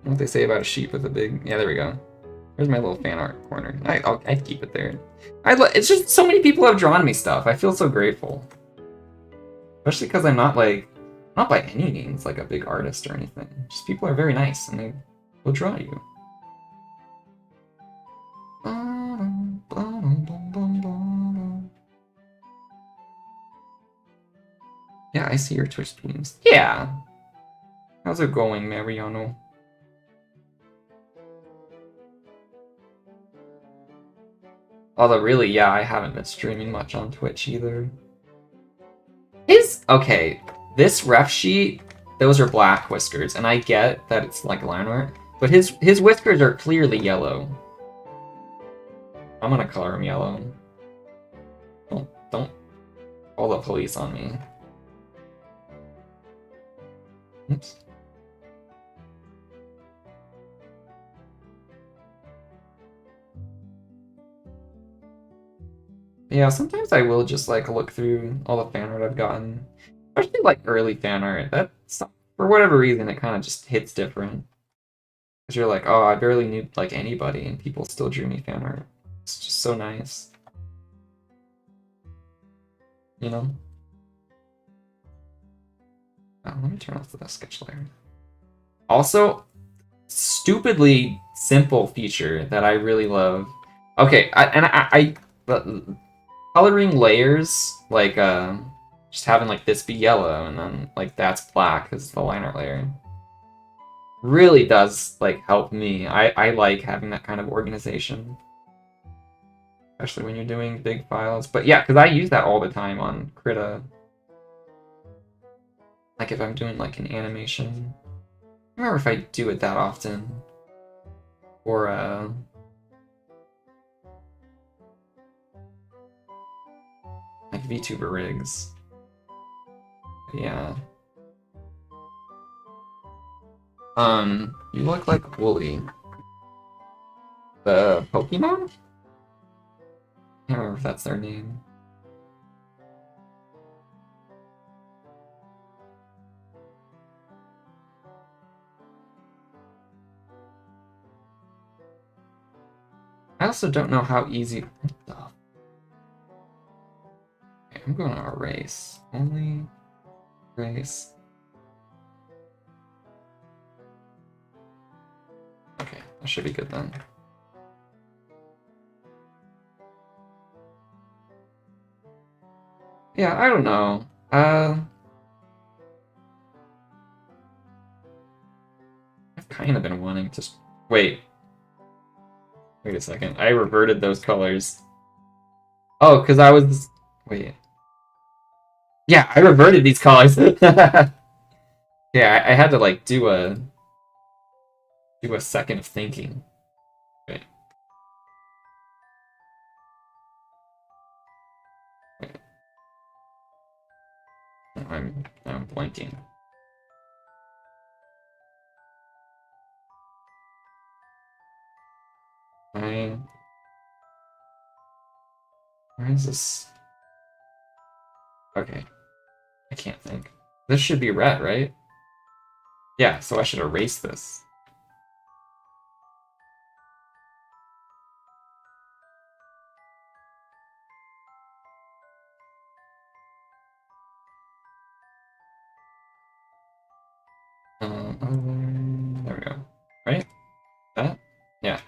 know what they say about a sheep with a big... Yeah, there we go. There's my little fan art corner. I'd keep it there. It's just so many people have drawn me stuff. I feel so grateful. Especially because I'm not by any means like a big artist or anything. Just people are very nice and they will draw you. Yeah, I see your Twitch streams. Yeah. How's it going, Mariano? Although really, yeah, I haven't been streaming much on Twitch either. Okay, this ref sheet, those are black whiskers, and I get that it's like line art, but his whiskers are clearly yellow. I'm gonna color him yellow. Don't call the police on me. Oops. Yeah, sometimes I will just like look through all the fan art I've gotten. Especially like early fan art. That's for whatever reason it kind of just hits different. Because you're like, oh, I barely knew like anybody and people still drew me fan art. It's just so nice. You know? Oh, let me turn off the sketch layer. Also, stupidly simple feature that I really love. Okay, coloring layers, like just having like this be yellow and then like that's black is the line art layer, really does like help me. I like having that kind of organization, especially when you're doing big files. But yeah, because I use that all the time on Krita. Like if I'm doing like an animation. I don't remember if I do it that often. Or like VTuber rigs. Yeah. You look like Wooly. The Pokemon? I can't remember if that's their name. I also don't know how easy... What the... Okay, I'm going to erase. Only... Erase. Okay, that should be good then. Yeah, I don't know. I've kind of been wanting to... Wait a second. I reverted those colors. Oh, because I was... Wait. Yeah, I reverted these colors. Yeah, I had to, like, do a second of thinking. Wait. I'm blanking. Where is this? Okay. I can't think. This should be red, right? Yeah, so I should erase this. There we go. Right? That? Yeah.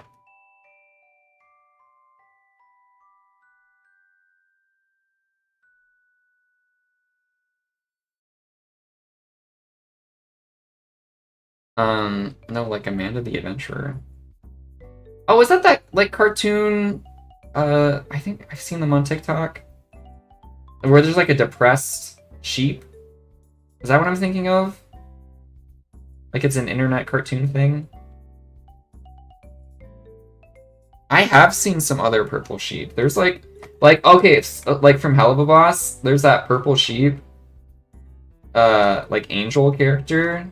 No, like Amanda the Adventurer. Oh, is that like cartoon? I think I've seen them on TikTok. Where there's like a depressed sheep. Is that what I'm thinking of? Like it's an internet cartoon thing? I have seen some other purple sheep. There's like okay, it's like from Helluva Boss, there's that purple sheep like angel character.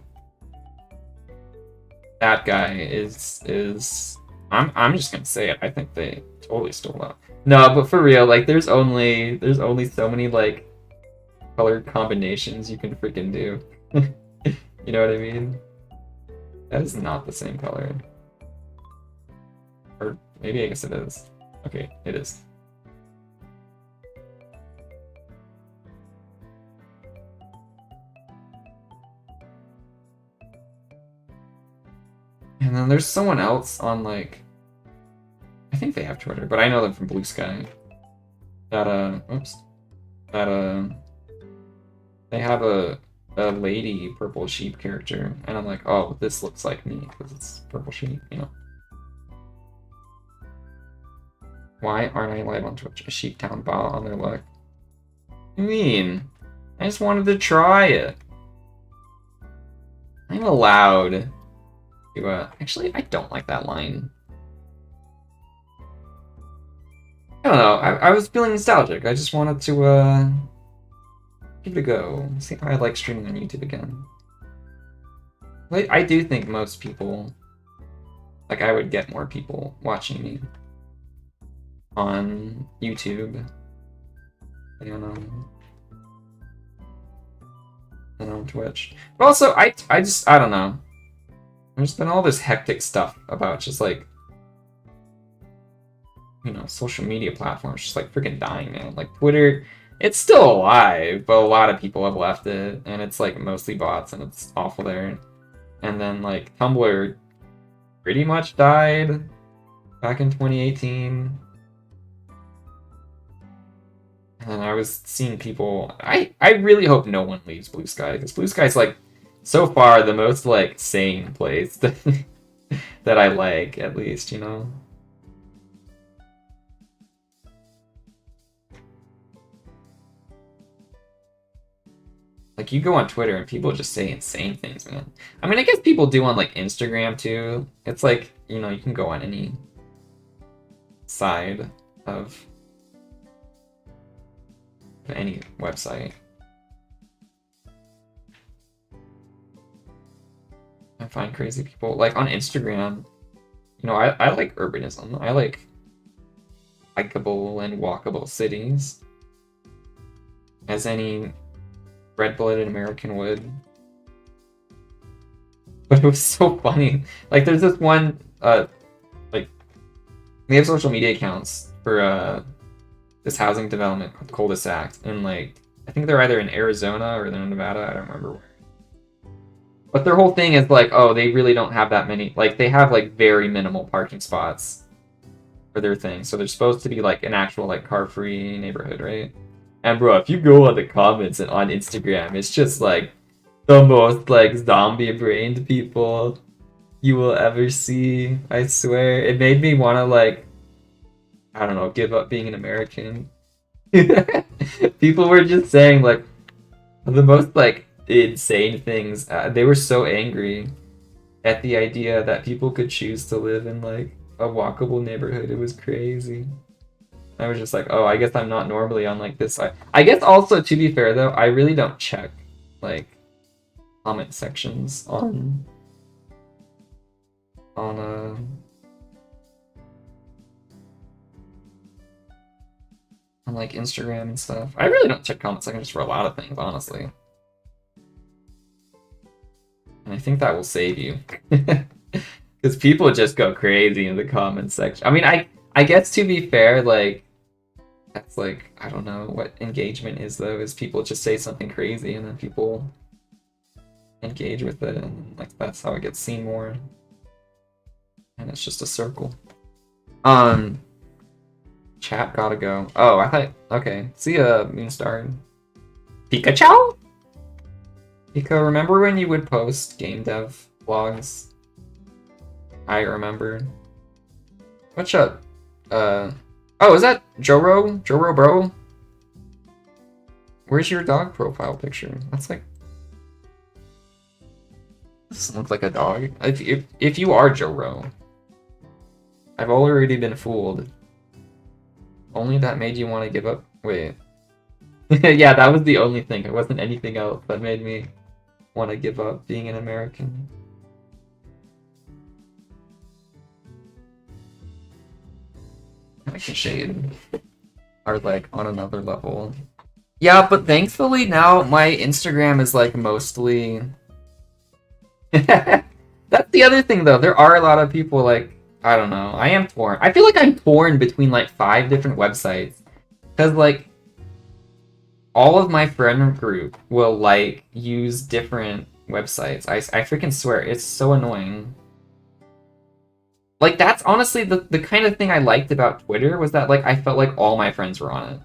That guy is I'm just gonna say it. I think they totally stole that. No, but for real, like there's only so many like color combinations you can freaking do. You know what I mean? That is not the same color. Or maybe I guess it is. Okay, it is. And then there's someone else on like, I think they have Twitter, but I know them from Blue Sky. That they have a lady purple sheep character, and I'm like, oh, this looks like me because it's purple sheep, you know. Why aren't I live on Twitch? A sheep town bot on their luck. What do you mean? I just wanted to try it. I'm allowed to, actually, I don't like that line. I don't know, I was feeling nostalgic. I just wanted to, give it a go. See how I like streaming on YouTube again. I do think most people, like, I would get more people watching me on YouTube, you know, and on Twitch. But also, I don't know. There's been all this hectic stuff about just like, you know, social media platforms just like freaking dying, man. Like Twitter, it's still alive, but a lot of people have left it, and it's like mostly bots, and it's awful there. And then like Tumblr pretty much died back in 2018. And I was seeing people. I really hope no one leaves Blue Sky, because Blue Sky's like so far the most like sane place that I like, at least, you know. Like, you go on Twitter and people just say insane things, man. I mean, I guess people do on, like, Instagram, too. It's like, you know, you can go on any side of any website. I find crazy people. Like, on Instagram, you know, I like urbanism. I like likable and walkable cities. As any red-blooded American would. But it was so funny. Like, there's this one, like, we have social media accounts for, this housing development called Cul-de-sac, and, like, I think they're either in Arizona or they're in Nevada, I don't remember where. But their whole thing is, like, oh, they really don't have that many, like, they have, like, very minimal parking spots for their thing, so they're supposed to be, like, an actual, like, car-free neighborhood, right? And bro, if you go on the comments and on Instagram, it's just like the most like zombie-brained people you will ever see. I swear, it made me want to like, I don't know, give up being an American. People were just saying like the most like insane things. They were so angry at the idea that people could choose to live in like a walkable neighborhood. It was crazy. I was just like, oh, I guess I'm not normally on like this side. I guess also, to be fair though, I really don't check like comment sections on like Instagram and stuff. I really don't check comment sections for a lot of things, honestly. And I think that will save you. Because people just go crazy in the comment section. I mean, I guess to be fair, like, that's like, I don't know what engagement is though, is people just say something crazy and then people engage with it, and like that's how it gets seen more. And it's just a circle. Chat gotta go. Oh, I thought, okay. See ya, Moonstar. Pikachu? Pika, remember when you would post game dev vlogs? I remember. What's up? Oh, is that Joro? Joro bro? Where's your dog profile picture? That's like... Doesn't look like a dog. If you are Joe Rowe, I've already been fooled. Only that made you want to give up? Wait. Yeah, that was the only thing. It wasn't anything else that made me want to give up being an American. Like and Shade are like on another level. Yeah, but thankfully now my Instagram is like mostly... That's the other thing though. There are a lot of people like, I don't know. I am torn. I feel like I'm torn between like 5 different websites. Because like, all of my friend group will like use different websites. I freaking swear, it's so annoying. Like, that's honestly the kind of thing I liked about Twitter, was that like I felt like all my friends were on it.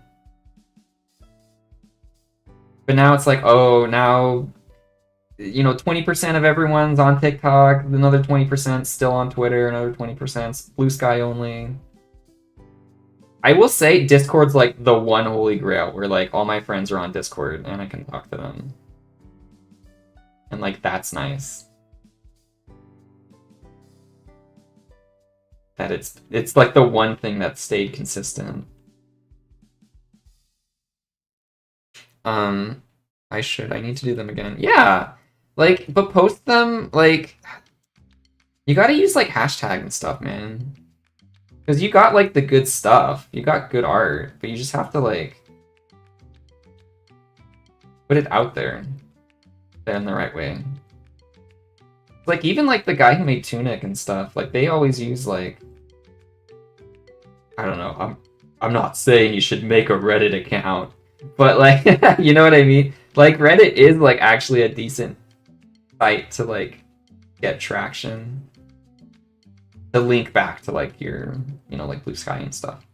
But now it's like, oh, now, you know, 20% of everyone's on TikTok, another 20% still on Twitter, another 20% Blue Sky only. I will say Discord's like the one holy grail where like all my friends are on Discord and I can talk to them. And like that's nice. That it's like the one thing that stayed consistent. I need to do them again. Yeah. Like, but post them, like, you gotta use like hashtag and stuff, man. Because you got, like, the good stuff. You got good art. But you just have to, like, put it out there in the right way. Like, even, like, the guy who made Tunic and stuff, like, they always use, like... I don't know. I'm not saying you should make a Reddit account. But, like, you know what I mean? Like, Reddit is, like, actually a decent site to, like, get traction. To link back to like your, you know, like Blue Sky and stuff.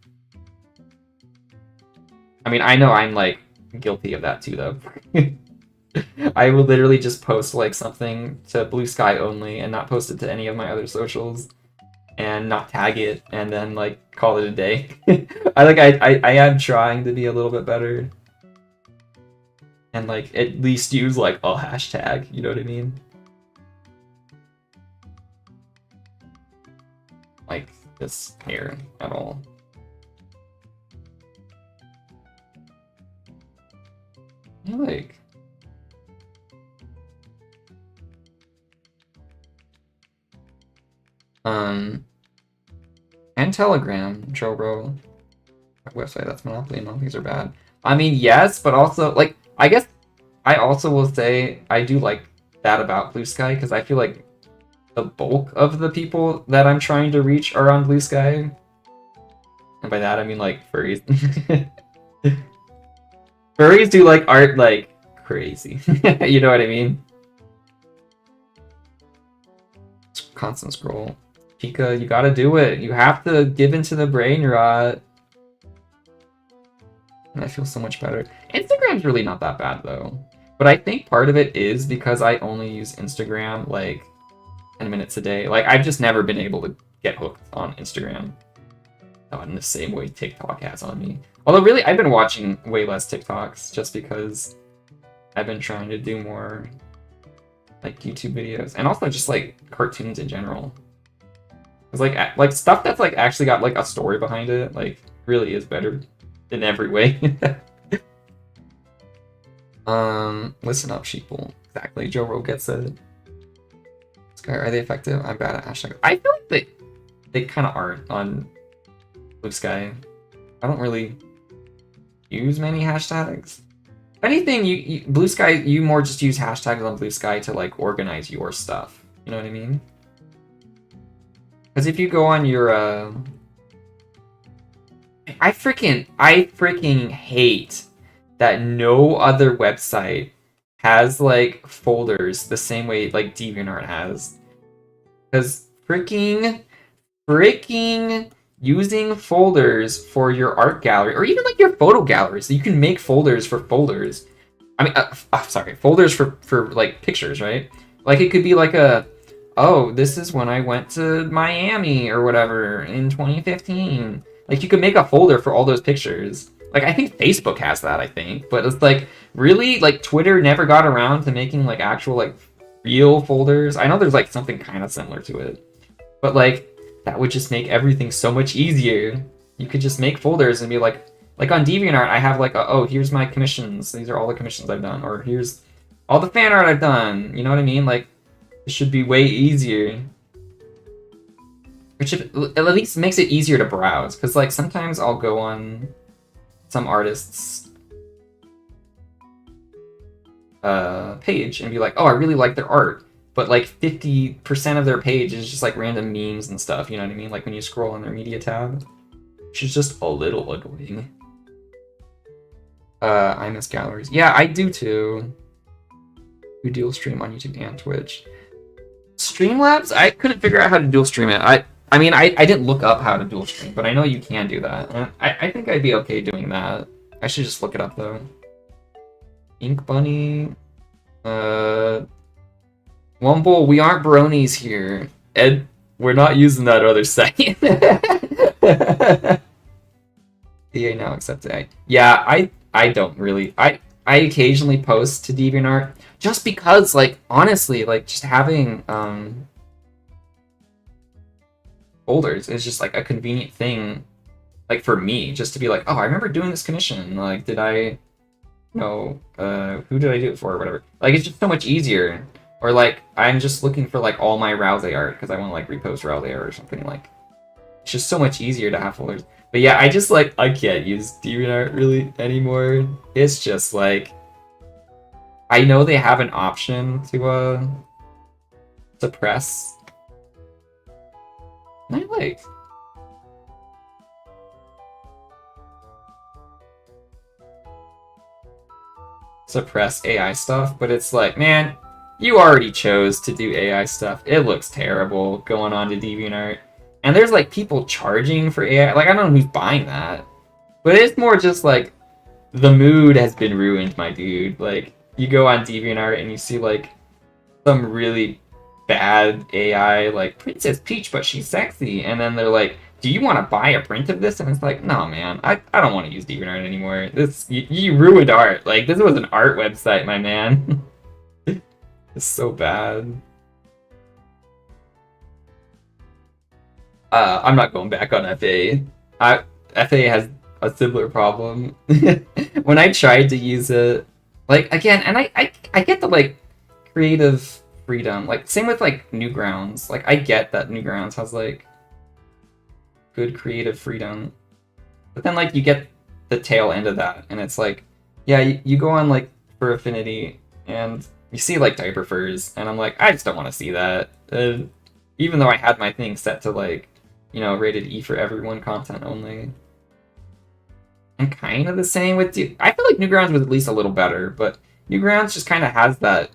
I mean, I know I'm like guilty of that too, though. I will literally just post like something to Blue Sky only and not post it to any of my other socials, and not tag it, and then like call it a day. I am trying to be a little bit better, and like at least use like a hashtag. You know what I mean? Like this here at all. I like and Telegram, Joe Rowe website, that's Monopoly. Monopolies are bad. I mean, yes, but also like I guess I also will say I do like that about Blue Sky, because I feel like the bulk of the people that I'm trying to reach are on Blue Sky. And by that I mean like furries. Furries do like art like crazy. You know what I mean? Constant scroll. Pika, you gotta do it. You have to give into the brain rot. And I feel so much better. Instagram's really not that bad though. But I think part of it is because I only use Instagram like 10 minutes a day. Like, I've just never been able to get hooked on Instagram. Not in the same way TikTok has on me. Although, really, I've been watching way less TikToks just because I've been trying to do more, like, YouTube videos. And also just, like, cartoons in general. Because, like stuff that's, like, actually got, like, a story behind it, like, really is better in every way. Listen up, sheeple. Exactly, Joe Rowe gets it. Are they effective? I'm bad at hashtags. I feel like they kind of aren't on Blue Sky. I don't really use many hashtags. If anything, you Blue Sky, you more just use hashtags on Blue Sky to like organize your stuff. You know what I mean? Because if you go on your I freaking hate that no other website has like folders the same way like DeviantArt has. Because freaking using folders for your art gallery, or even like your photo gallery, so you can make folders for folders. I mean, sorry, folders for like pictures, right? Like it could be like oh, this is when I went to Miami or whatever in 2015. Like you could make a folder for all those pictures. Like, I think Facebook has that, I think. But it's like, really, like, Twitter never got around to making, like, actual, like, real folders. I know there's, like, something kind of similar to it. But, like, that would just make everything so much easier. You could just make folders and be like on DeviantArt, I have, like, oh, here's my commissions. These are all the commissions I've done. Or here's all the fan art I've done. You know what I mean? Like, it should be way easier. Which at least makes it easier to browse. Because, like, sometimes I'll go on some artists' page and be like, oh, I really like their art. But, like, 50% of their page is just, like, random memes and stuff, you know what I mean? Like, when you scroll on their media tab. Which is just a little annoying. I miss galleries. Yeah, I do too. We dual stream on YouTube and Twitch. Streamlabs? I couldn't figure out how to dual stream it. I mean, I didn't look up how to dual stream, but I know you can do that. I think I'd be okay doing that. I should just look it up, though. Ink Bunny... Wumble, we aren't bronies here. Ed, we're not using that other site. EA now accepts AI. Yeah, I don't really... I occasionally post to DeviantArt just because, like, honestly, like, just having folders is just, like, a convenient thing, like, for me, just to be like, oh, I remember doing this commission. Like, did I... No, who did I do it for, or whatever. Like, it's just so much easier. Or, like, I'm just looking for, like, all my Rouse art, because I want to, like, repost Rouse art or something, like... It's just so much easier to have folders. But yeah, I just, like, I can't use DeviantArt really anymore. It's just, like... I know they have an option to, suppress. And I like... suppress AI stuff, but it's like, man, you already chose to do AI stuff. It looks terrible going on to DeviantArt. And there's, like, people charging for AI. Like, I don't know who's buying that. But it's more just, like, the mood has been ruined, my dude. Like, you go on DeviantArt and you see, like, some really bad AI, like, Princess Peach, but she's sexy. And then they're like, do you want to buy a print of this? And it's like, no, man, I don't want to use DeviantArt anymore. You ruined art. Like, this was an art website, my man. It's so bad. I'm not going back on FA. FA has a similar problem. When I tried to use it, like, again, and I get the, like, creative freedom. Like, same with, like, Newgrounds. Like, I get that Newgrounds has, like, good creative freedom. But then, like, you get the tail end of that, and it's like, yeah, you go on, like, for Affinity, and you see, like, diaper furs, and I'm like, I just don't want to see that. Even though I had my thing set to, like, you know, rated E for everyone, content only. And kind of the same with... I feel like Newgrounds was at least a little better, but Newgrounds just kind of has that...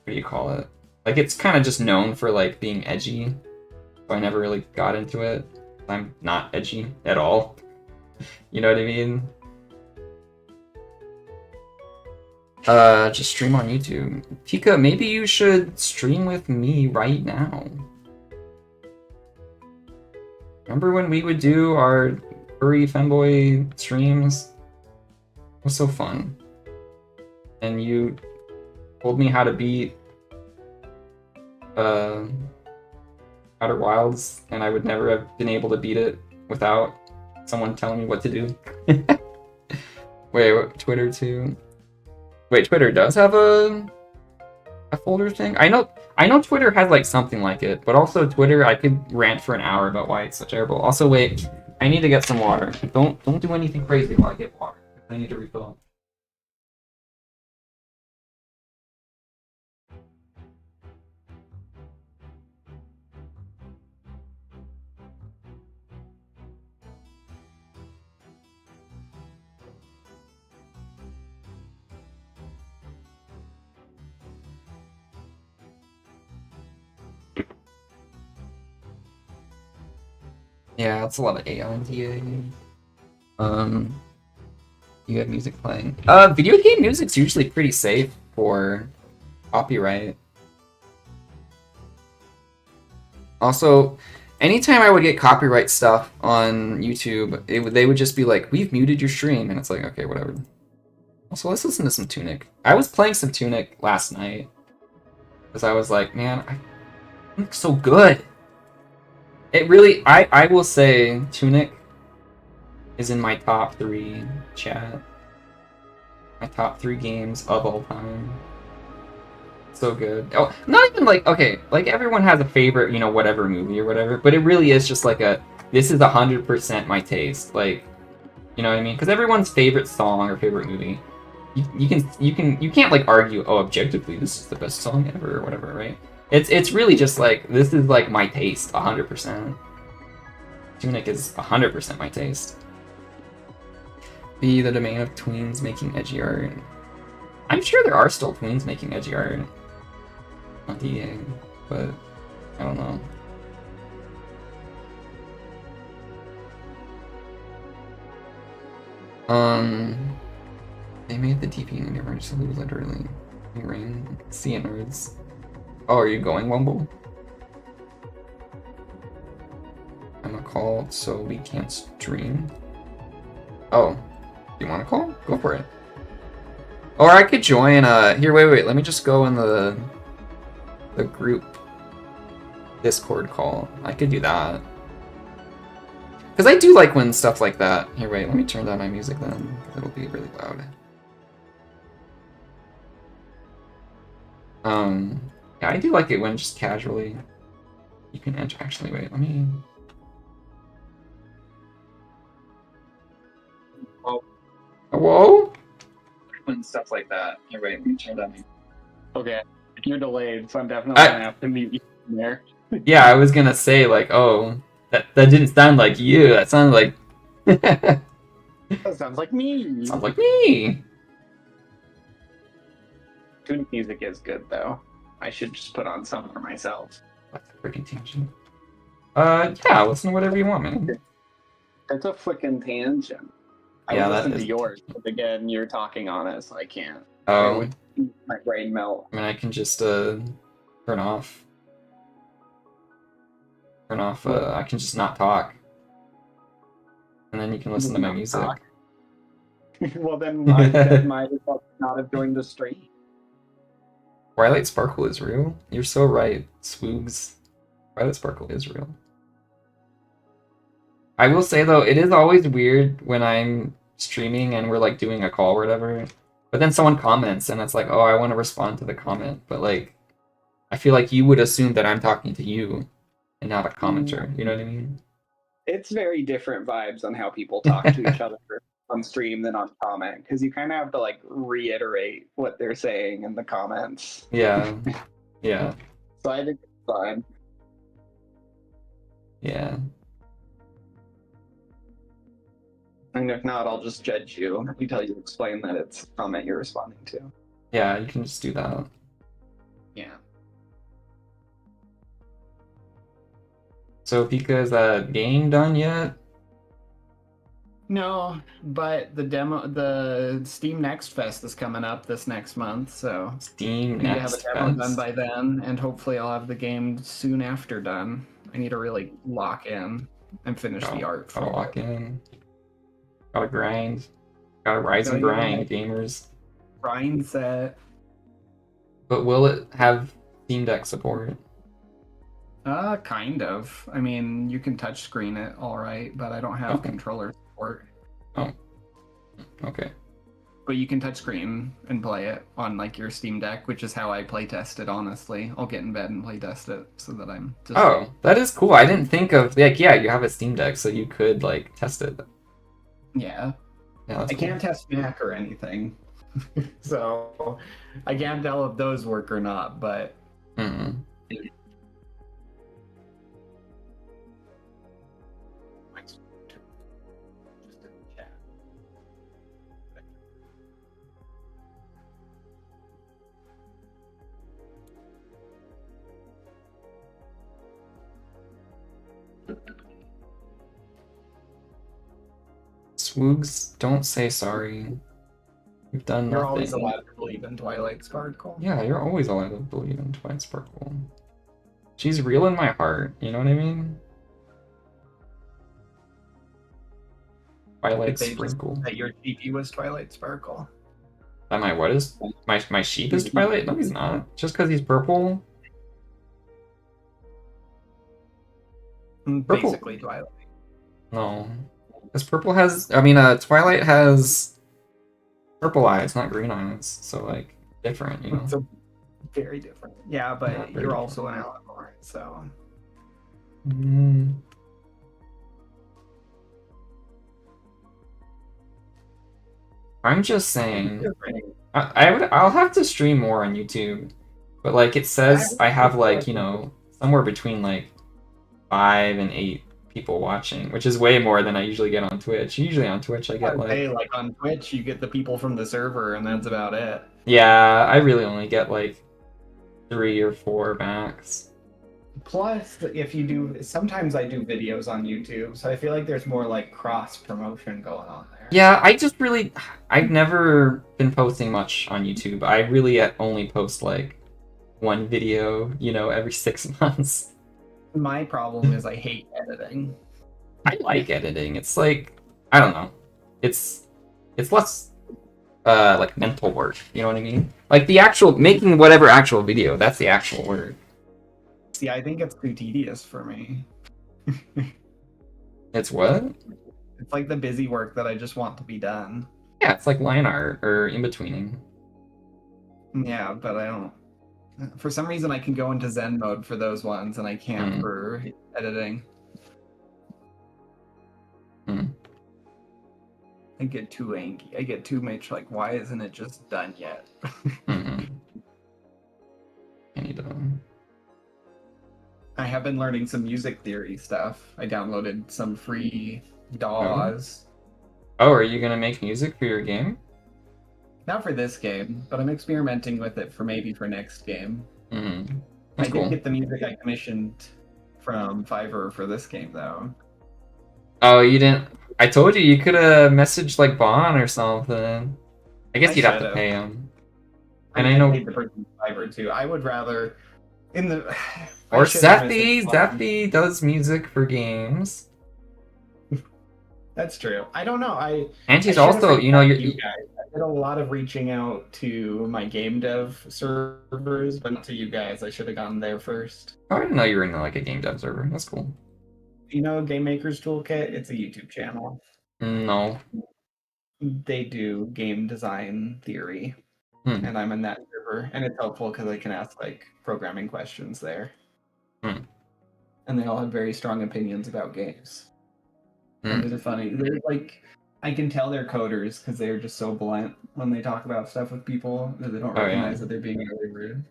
what do you call it? Like, it's kind of just known for, like, being edgy. So I never really got into it. I'm not edgy at all. You know what I mean? Just stream on YouTube. Pika, maybe you should stream with me right now. Remember when we would do our furry femboy streams? It was so fun. And you told me how to beat Outer Wilds, and I would never have been able to beat it without someone telling me what to do. Wait, what, Twitter too? Wait, Twitter does have a folder thing? I know Twitter has, like, something like it, but also Twitter, I could rant for an hour about why it's so terrible. Also, wait, I need to get some water. Don't do anything crazy while I get water. I need to refill. Yeah, that's a lot of AI and DA. You have music playing. Video game music's usually pretty safe for copyright. Also, anytime I would get copyright stuff on YouTube, they would just be like, "We've muted your stream," and it's like, okay, whatever. Also, let's listen to some Tunic. I was playing some Tunic last night because I was like, man, Tunic's so good. It really, I will say, Tunic is in my top 3 chat. My top 3 games of all time. So good. Oh, not even like, okay, like everyone has a favorite, you know, whatever movie or whatever, but it really is just like this is 100% my taste. Like, you know what I mean? Because everyone's favorite song or favorite movie, you can't like argue, oh, objectively this is the best song ever or whatever, right? It's really just like, this is like my taste 100%. Tunic is 100% my taste. Be the domain of tweens making edgy art. I'm sure there are still tweens making edgy art on EA, but I don't know. They made the DP universe literally. Rain, sea nerds. Oh, are you going, Wumble? I'm a call, so we can't stream. Oh, you want to call? Go for it. Or I could join. Here, wait. Let me just go in the group Discord call. I could do that. Because I do like when stuff like that. Here, wait. Let me turn down my music then. It'll be really loud. Yeah, I do like it when just casually you can enter. Actually, wait. Let me. Whoa. When stuff like that. Here, wait. Let me turn down my. Okay, you're delayed, so I'm definitely gonna have to mute you from there. Yeah, I was gonna say like, oh, that didn't sound like you. That sounded like. That sounds like me. Sounds like me. Tunic music is good though. I should just put on some for myself. What's the freaking tangent? Yeah, listen to whatever you want, man. It's a freaking tangent. I Yeah, would that listen is to yours, but again, you're talking on it, so I can't. Oh, It would my brain melt. I mean, I can just turn off. I can just not talk, and then you can listen to my music. Talk. Well, then I might as well not have joined the stream. Twilight Sparkle is real. You're so right, Swoogs. Twilight Sparkle is real. I will say though, it is always weird when I'm streaming and we're like doing a call or whatever, but then someone comments and it's like, oh, I want to respond to the comment, but like, I feel like you would assume that I'm talking to you and not a commenter. You know what I mean? It's very different vibes on how people talk to each other on stream than on comment, because you kind of have to like reiterate what they're saying in the comments. Yeah. Yeah. So I think it's fine. Yeah. And if not, I'll just judge you until you explain that it's a comment you're responding to. Yeah, you can just do that. Yeah. So Pika, is that game done yet? No, but the Steam Next Fest is coming up this next month, so Steam I need to have Next a demo done Fest. by then, and hopefully I'll have the game soon after done. I need to really lock in and finish the art Gotta for lock it. in. Gotta grind. Gotta rise and grind, gamers. Grind set. But will it have Steam Deck support? Kind of. I mean, you can touch screen it all right, but I don't have controller support. Oh. Okay. But you can touch screen and play it on like your Steam Deck, which is how I play test it, honestly. I'll get in bed and play test it so that I'm just... Oh, that is cool. I didn't think of, like, yeah, you have a Steam Deck, so you could, like, test it. Yeah. Yeah, that's I cool. can't test Mac or anything. So I can't tell if those work or not, but... Mm-hmm. Swoogs, don't say sorry. You've done You're nothing. always allowed to believe in Twilight Sparkle. Yeah, you're always allowed to believe in Twilight Sparkle. She's real in my heart. You know what I mean? Twilight Did they just Sprinkle. that your GP was Twilight Sparkle? That my what is my sheep is Twilight? No, he's not. Just because he's purple. Purple. Basically Twilight. No, because purple has. I mean, Twilight has purple eyes, not green eyes. So like different, you know. So very different. Yeah, Not but very you're also an Alamar, so Mm. I'm just saying. I'll have to stream more on YouTube, but like it says I have like, you know, somewhere between like 5 and 8 people watching, which is way more than I usually get on Twitch. Usually on Twitch I get hey, like, like on Twitch, you get the people from the server, and that's about it. yeah, I really only get like 3 or 4 max. Plus, if you do, sometimes I do videos on YouTube, so I feel like there's more like cross promotion going on there. Yeah, I've never been posting much on YouTube. I really only post like one video, you know, every 6 months. My problem is I hate editing. I like editing. It's like, I don't know. It's less like mental work, you know what I mean? Like the actual making whatever actual video, that's the actual work. See, I think it's too tedious for me. It's what? It's like the busy work that I just want to be done. Yeah, it's like line art or in-betweening. Yeah, but I don't. For some reason, I can go into Zen mode for those ones, and I can't Mm. for editing. Mm. I get too angry. I get too much like, why isn't it just done yet? Mm-mm. I need to... I have been learning some music theory stuff. I downloaded some free DAWs. Oh, are you gonna make music for your game? Not for this game, but I'm experimenting with it for maybe for next game. Mm. I That's did cool. get the music I commissioned from Fiverr for this game, though. Oh, you didn't... I told you could have messaged like Bon or something. I guess I you'd have to should've. pay him. And I know... paid the person Fiverr too. I would rather in the Or I should've Zephy! messaged Bon. Zephy does music for games. That's true. I don't know. And he's I should've also, reached you know, out to you're... you guys. I did a lot of reaching out to my game dev servers, but not to you guys. I should have gone there first. Oh, I didn't know you were in like a game dev server. That's cool. You know, Game Maker's Toolkit. It's a YouTube channel. No. They do game design theory, Hmm. and I'm in that server, and it's helpful because I can ask like programming questions there. Hmm. And they all have very strong opinions about games. Hmm. And they're funny. They're like, I can tell they're coders because they're just so blunt when they talk about stuff with people that they don't Oh, yeah. recognize that they're being really rude.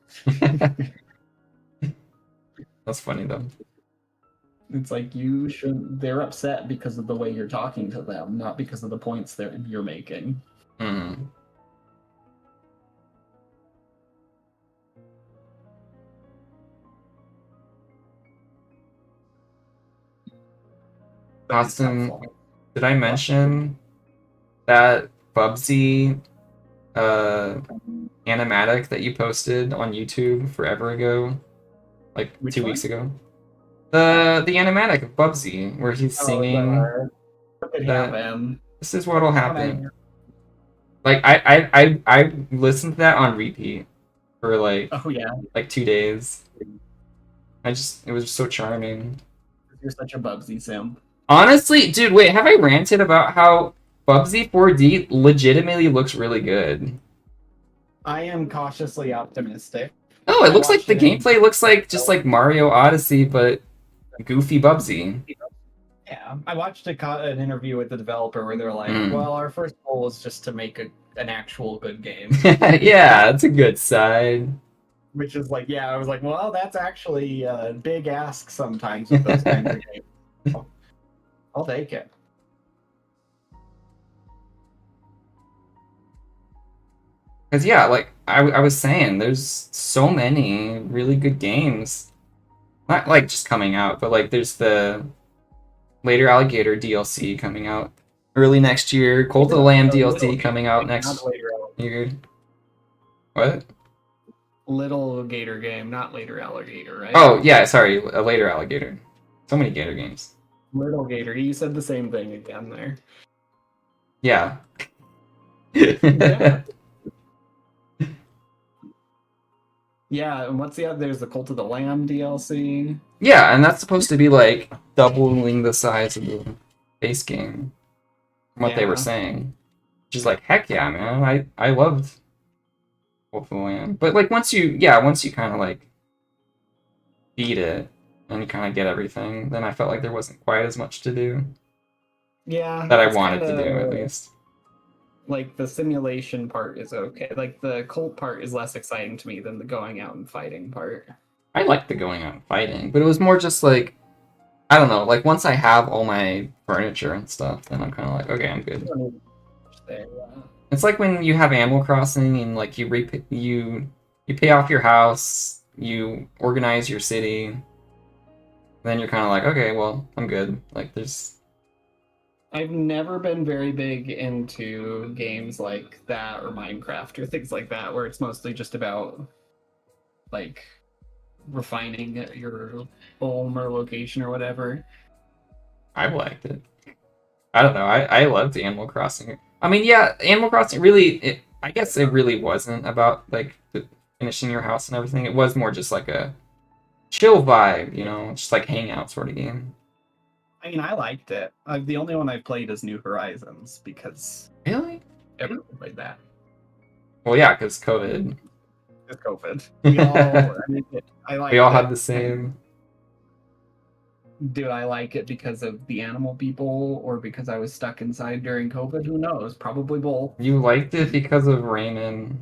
That's funny though. It's like you should. They're upset because of the way you're talking to them, not because of the points you're making. Hmm. But it's Austin, helpful. did I mention that Bubsy animatic that you posted on YouTube forever ago? Like Which 2 one? weeks ago? The animatic of Bubsy, where he's singing, What could that- happen? "This is what'll happen." Like I listened to that on repeat for like Oh yeah, 2 days. It was just so charming. you're such a Bubsy simp. Honestly, dude, wait, have I ranted about how Bubsy 4D legitimately looks really good? I am cautiously optimistic. No, it I looks like watched the it in- gameplay looks like just like Mario Odyssey, but goofy Bubsy. Yeah, I watched an interview with the developer where they're like, Mm. "Well, our first goal is just to make an actual good game," Yeah, it's a good side. which is like, yeah, I was like, "Well, that's actually a big ask sometimes with those kinds of games." I'll take it. Because yeah, like I was saying, there's so many really good games. Not like just coming out, but like there's the Later Alligator DLC coming out early next year. Cult of the Lamb DLC coming out next Not later. year. What? Little Gator game, not Later Alligator, right? Oh yeah, sorry, a later alligator. So many gator games. Little Gator. You said the same thing again there. Yeah. Yeah. Yeah, and what's the other? There's the Cult of the Lamb DLC. Yeah, and that's supposed to be like doubling the size of the base game. From what they were Yeah. saying. Which is like, heck yeah, man. I loved Wolf of the Land. But like once you kind of like beat it and you kind of get everything, then I felt like there wasn't quite as much to do Yeah. that I it's wanted to do kinda- at least. Like the simulation part is okay. Like the cult part is less exciting to me than the going out and fighting part. I liked the going out and fighting, but it was more just like, I don't know, like once I have all my furniture and stuff, then I'm kind of like, okay, I'm good. There, It's like when you have Animal Crossing and like you pay off your house, you organize your city, then you're kind of like, okay, well, I'm good. Like there's I've never been very big into games like that or Minecraft or things like that, where it's mostly just about like refining your home or location or whatever. I liked it. I don't know. I loved Animal Crossing. I mean, yeah, Animal Crossing I guess it really wasn't about like finishing your house and everything. It was more just like a chill vibe, you know, just like hangout sort of game. I mean, I liked it. The only one I played is New Horizons because Really? everyone played that. Well, yeah, because COVID. It's COVID. We all, I mean, I like We all had the same. Did I like it because of the animal people or because I was stuck inside during COVID? Who knows? Probably both. You liked it because of Raymond.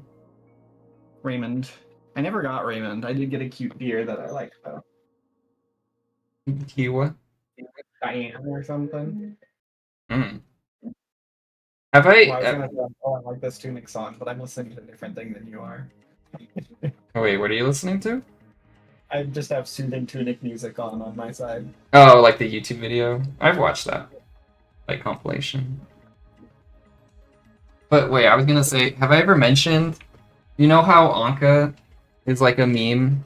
Raymond. I never got Raymond. I did get a cute deer that I liked though. Kiwa. Diane or something. Mm. Have I? Well, I was gonna say, oh, I like this Tunic song, but I'm listening to a different thing than you are. Wait, what are you listening to? I just have soothing Tunic music on my side. Oh, like the YouTube video. I've watched that, like compilation. But wait, I was gonna say, have I ever mentioned? You know how Anka is like a meme?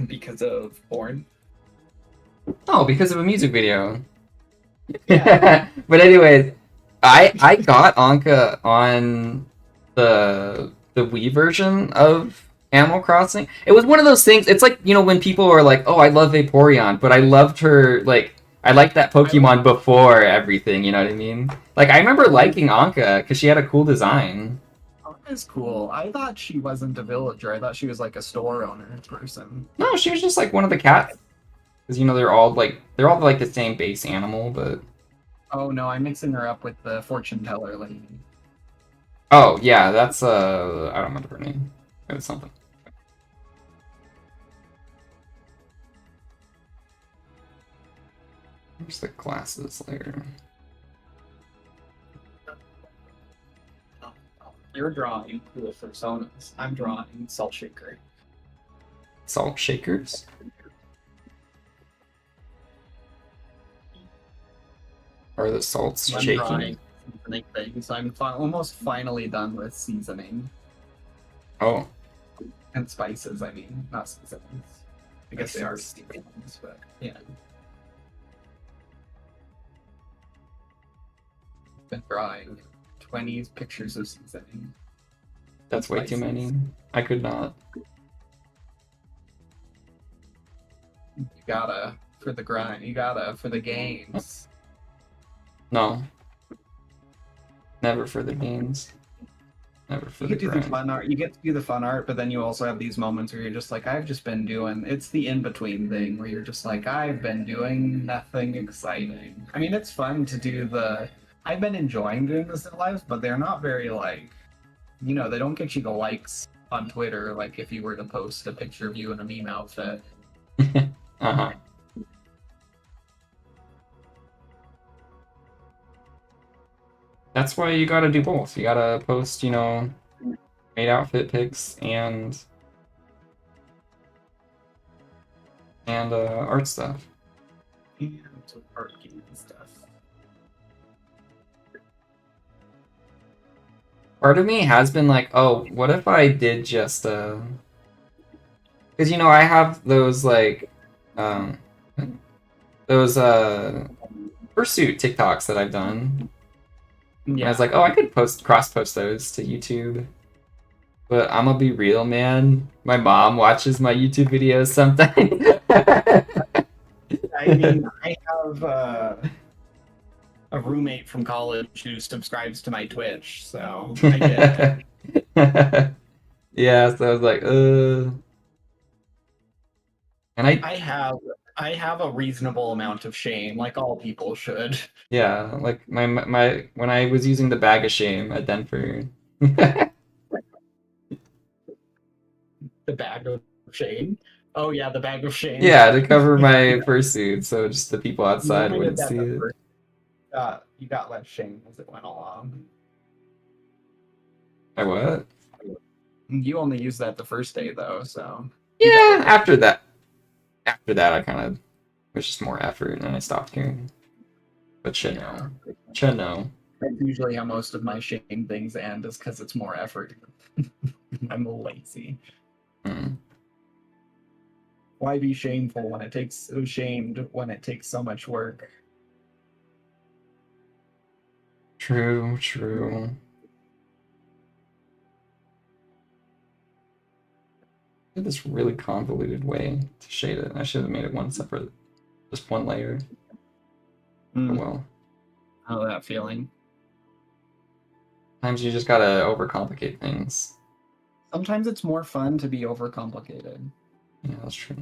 Because of porn. Oh, because of a music video. Yeah. But anyways, I got Anka on the Wii version of Animal Crossing. It was one of those things. It's like, you know, when people are like, "Oh, I love Vaporeon," but I loved her like I liked that Pokemon before everything. You know what I mean? Like I remember liking Anka because she had a cool design. That's cool. I thought she wasn't a villager. I thought she was like a store owner person. No, she was just like one of the cats. Because you know they're all like the same base animal, but Oh no, I'm mixing her up with the fortune teller lady. oh yeah, that's I don't remember her name. It was something. Where's the classes layer? You're drawing the personas. I'm drawing Salt Shaker. Salt shakers. Are the salts I'm shaking? drawing seasoning things. I'm almost finally done with seasoning Oh, and spices. I mean, not seasonings. I guess they are seasonings, but yeah. Been drawing 20 pictures of seasoning. that's way too many. I could not. You gotta for the grind. You gotta for the games. No. Never for the games. Never for You the get to do the grind. fun art. You get to do the fun art, but then you also have these moments where you're just like, I've just been doing. It's the in between thing where you're just like, I've been doing nothing exciting. I mean, it's fun to do the. I've been enjoying doing the still lives, but they're not very like, you know, they don't get you the likes on Twitter like if you were to post a picture of you in a meme outfit. Uh-huh. That's why you gotta do both. You gotta post, you know, made outfit pics and art stuff. And to art game and stuff. part of me has been like, oh, what if I did just because I have those like um those fursuit TikToks that I've done. And I was like, oh, I could cross post those to YouTube. But I'm gonna be real, man. My mom watches my YouTube videos sometimes. I mean, I have a roommate from college who subscribes to my Twitch, so I get it. Yeah, so I was like, and I have a reasonable amount of shame, like all people should. yeah, like my when I was using the bag of shame at Denver. The bag of shame. Oh yeah, the bag of shame. Yeah, to cover my fursuit, so just the people outside You only did wouldn't that see the it. first- you got less shame as it went along. I what? You only used that the first day though, so Yeah, after that, I kind of was just more effort, and I stopped caring. But shit, no. Shit, no. that's usually how most of my shame things end, is because it's more effort. I'm lazy. Mm. Why be shameful when it takes shamed when it takes so much work? True, true. This really convoluted way to shade it. I should have made it one separate, just one layer. Oh well. How that feeling? Sometimes you just gotta overcomplicate things. Sometimes it's more fun to be overcomplicated. Yeah, that's true.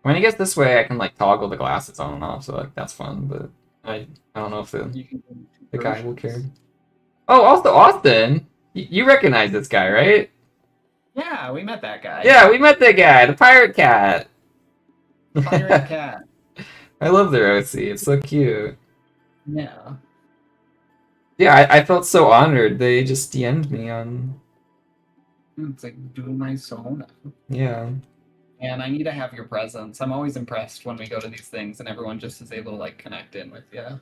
When I guess this way, I can like toggle the glasses on and off, so like that's fun. But I don't know if the You can do the two guy will versions. care. Oh, also Austin, you recognize this guy, right? Yeah, we met that guy. Yeah, we met that guy, the pirate cat. Pirate cat. I love their OC. It's so cute. Yeah. Yeah, I felt so honored. They just DM'd me on. It's like doing my Sona. Yeah. And I need to have your presence. I'm always impressed when we go to these things and everyone just is able to like connect in with you.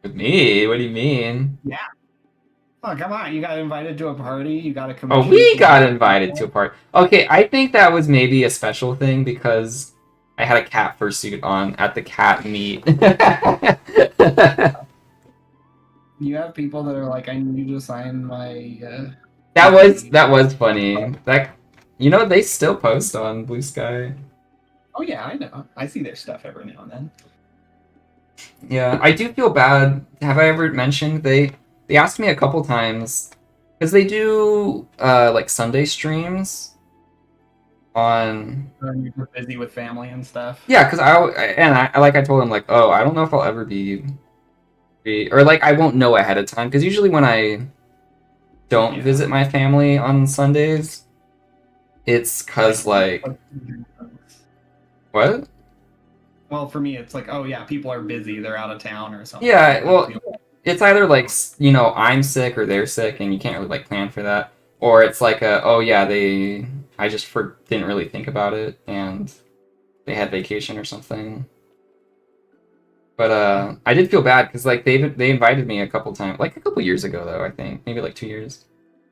With me? What do you mean? Oh, come on. You got invited to a party. You got a Oh, commission. we got invited to a party. Okay, I think that was maybe a special thing because I had a cat fursuit on at the cat meet. You have people that are like, I need you to sign my. That was funny. They still post on Blue Sky. Oh yeah, I know. I see their stuff every now and then. Yeah, I do feel bad. Have I ever mentioned they asked me a couple times because they do like Sunday streams on. You're busy with family and stuff. Yeah, because I told them like, oh, I don't know if I'll ever be or like I won't know ahead of time because usually when I don't visit my family on Sundays, it's because like what? Well, for me, it's like, oh yeah, people are busy. They're out of town or something. Yeah, well, it's either like I'm sick or they're sick, and you can't really like plan for that, or it's like oh yeah, I just didn't really think about it, and they had vacation or something. But I did feel bad because like they invited me a couple times, like a couple years ago though, I think maybe like 2 years,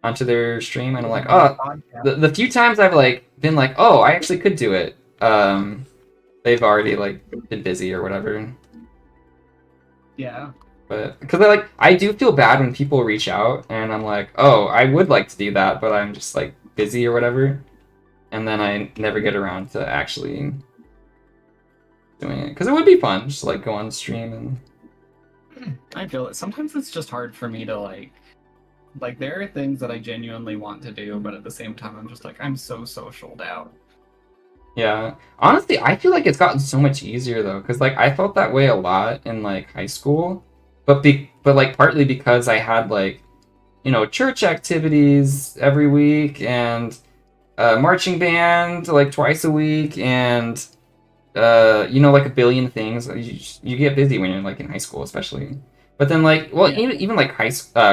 onto their stream, and I'm like, oh, the few times I've like been like, oh, I actually could do it. They've already like been busy or whatever. Yeah. But because I do feel bad when people reach out and I'm like, oh, I would like to do that, but I'm just like busy or whatever, and then I never get around to actually doing it because it would be fun just to, like go on stream and. I feel it. Sometimes it's just hard for me to like there are things that I genuinely want to do, but at the same time I'm just like, I'm so socialed out. Yeah, honestly, I feel like it's gotten so much easier though, because like I felt that way a lot in like high school, but like partly because I had like, church activities every week and marching band like twice a week and like a billion things. You get busy when you're like in high school, especially. But then like, well, even like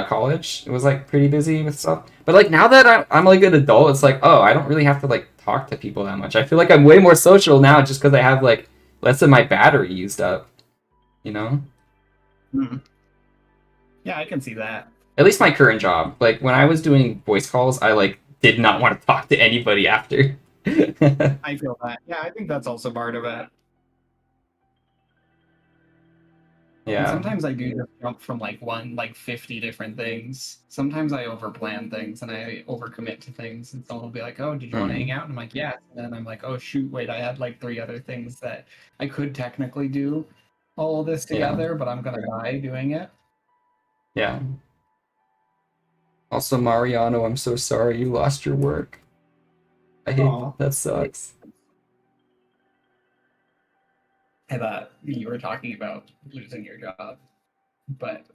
college, it was like pretty busy with stuff. But like now that I'm like an adult, it's like, oh, I don't really have to like talk to people that much. I feel like I'm way more social now just because I have like less of my battery used up, Yeah, I can see that. At least my current job. Like when I was doing voice calls, I like did not want to talk to anybody after. I feel that. Yeah, I think that's also part of it. And Yeah. sometimes I do just jump from like 50 different things. Sometimes I overplan things and I overcommit to things, and someone will be like, "Oh, did you want to hang out?" And I'm like, "Yes." And then I'm like, "Oh shoot, wait, I had like 3 other things that I could technically do all of this Yeah. together, but I'm gonna die doing it." Yeah. Also, Mariano, I'm so sorry you lost your work. I hate Aw. that sucks. I thought you were talking about losing your job, but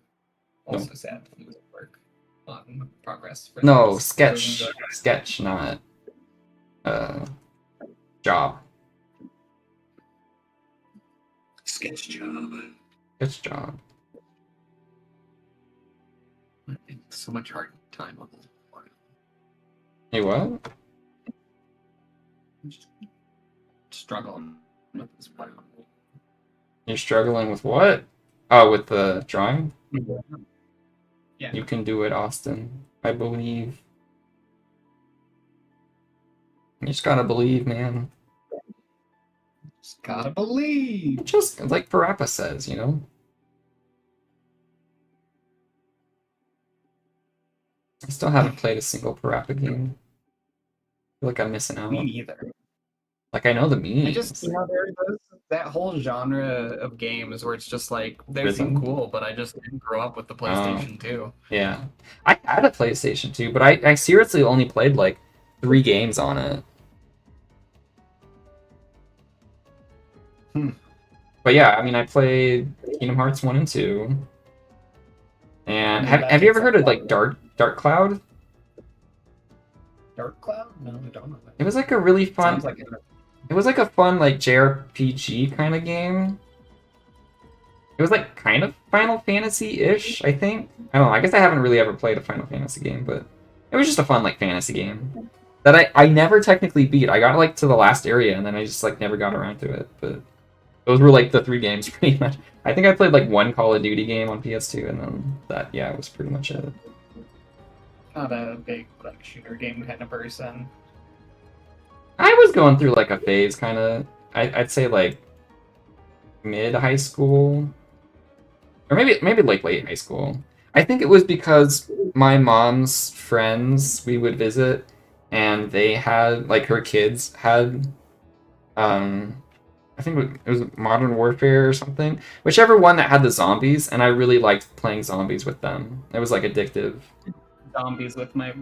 also sad to lose work on progress. For No, things. sketch, not job. Sketch job. Sketch job. So much hard time on this one. Hey, what? Just struggling with this one. You're struggling with what? Oh, with the drawing? Yeah. You can do it, Austin. I believe. You just gotta believe, man. Just gotta believe. Just like Parappa says, you know? I still haven't played a single Parappa game. I feel like I'm missing out. Me neither. Like, I know the memes. I just, there's that whole genre of games where it's just like, they seem Rhythm? cool, but I just didn't grow up with the PlayStation 2. Yeah. I had a PlayStation 2, but I seriously only played like 3 games on it. But yeah, I mean, I played Kingdom Hearts 1 and 2. And have you ever heard of like Dark Cloud? Dark Cloud? No, I don't know that. It was like a really fun. Sounds like It was like a fun like JRPG kind of game. It was like kind of Final Fantasy-ish, I think. I don't know. I guess I haven't really ever played a Final Fantasy game, but it was just a fun like fantasy game that I never technically beat. I got like to the last area and then I just like never got around to it. But those were like the 3 games pretty much. I think I played like 1 Call of Duty game on PS2 and then that was pretty much it. not a big like shooter game kind of person. I was going through like a phase kind of. I'd say like mid high school, or maybe like late high school. I think it was because my mom's friends we would visit, and they had like her kids had, I think it was Modern Warfare or something, whichever one that had the zombies, and I really liked playing zombies with them. It was like addictive. Zombies with my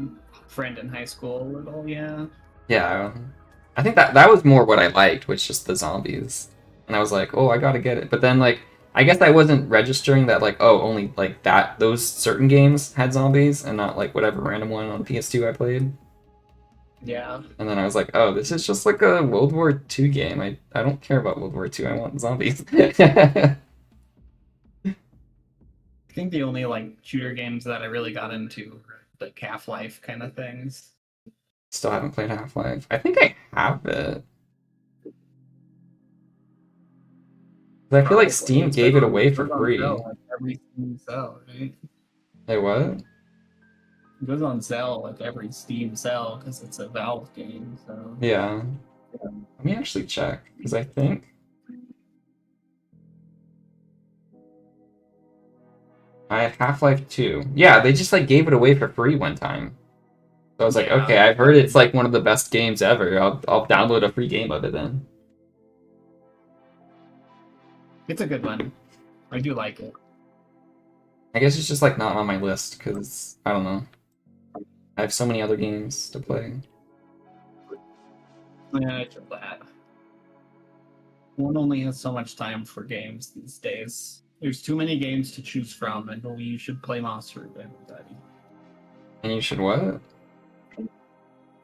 friend in high school a little, yeah. Yeah, I think that was more what I liked, was just the zombies. And I was like, oh, I gotta get it. But then, like, I guess I wasn't registering that, like, oh, only, like, those certain games had zombies, and not, like, whatever random one on PS2 I played. Yeah. And then I was like, oh, this is just, like, a World War II game. I don't care about World War II, I want zombies. I think the only, like, shooter games that I really got into were the Half-Life kind of things. Still haven't played Half-Life. I think I have it. But I feel like Steam gave it away for free. Like every Steam sale, right? Hey, what? It goes on sale like every Steam sale because it's a Valve game. So Yeah. Let me actually check, because I think I have Half-Life 2. Yeah, they just like gave it away for free one time. So I was like, Yeah. okay, I've heard it's like one of the best games ever. I'll download a free game of it then. it's a good one. I do like it. I guess it's just like not on my list because I don't know. I have so many other games to play. Yeah, I feel that. One only has so much time for games these days. There's too many games to choose from, and you should play Monster, everybody. And you should what?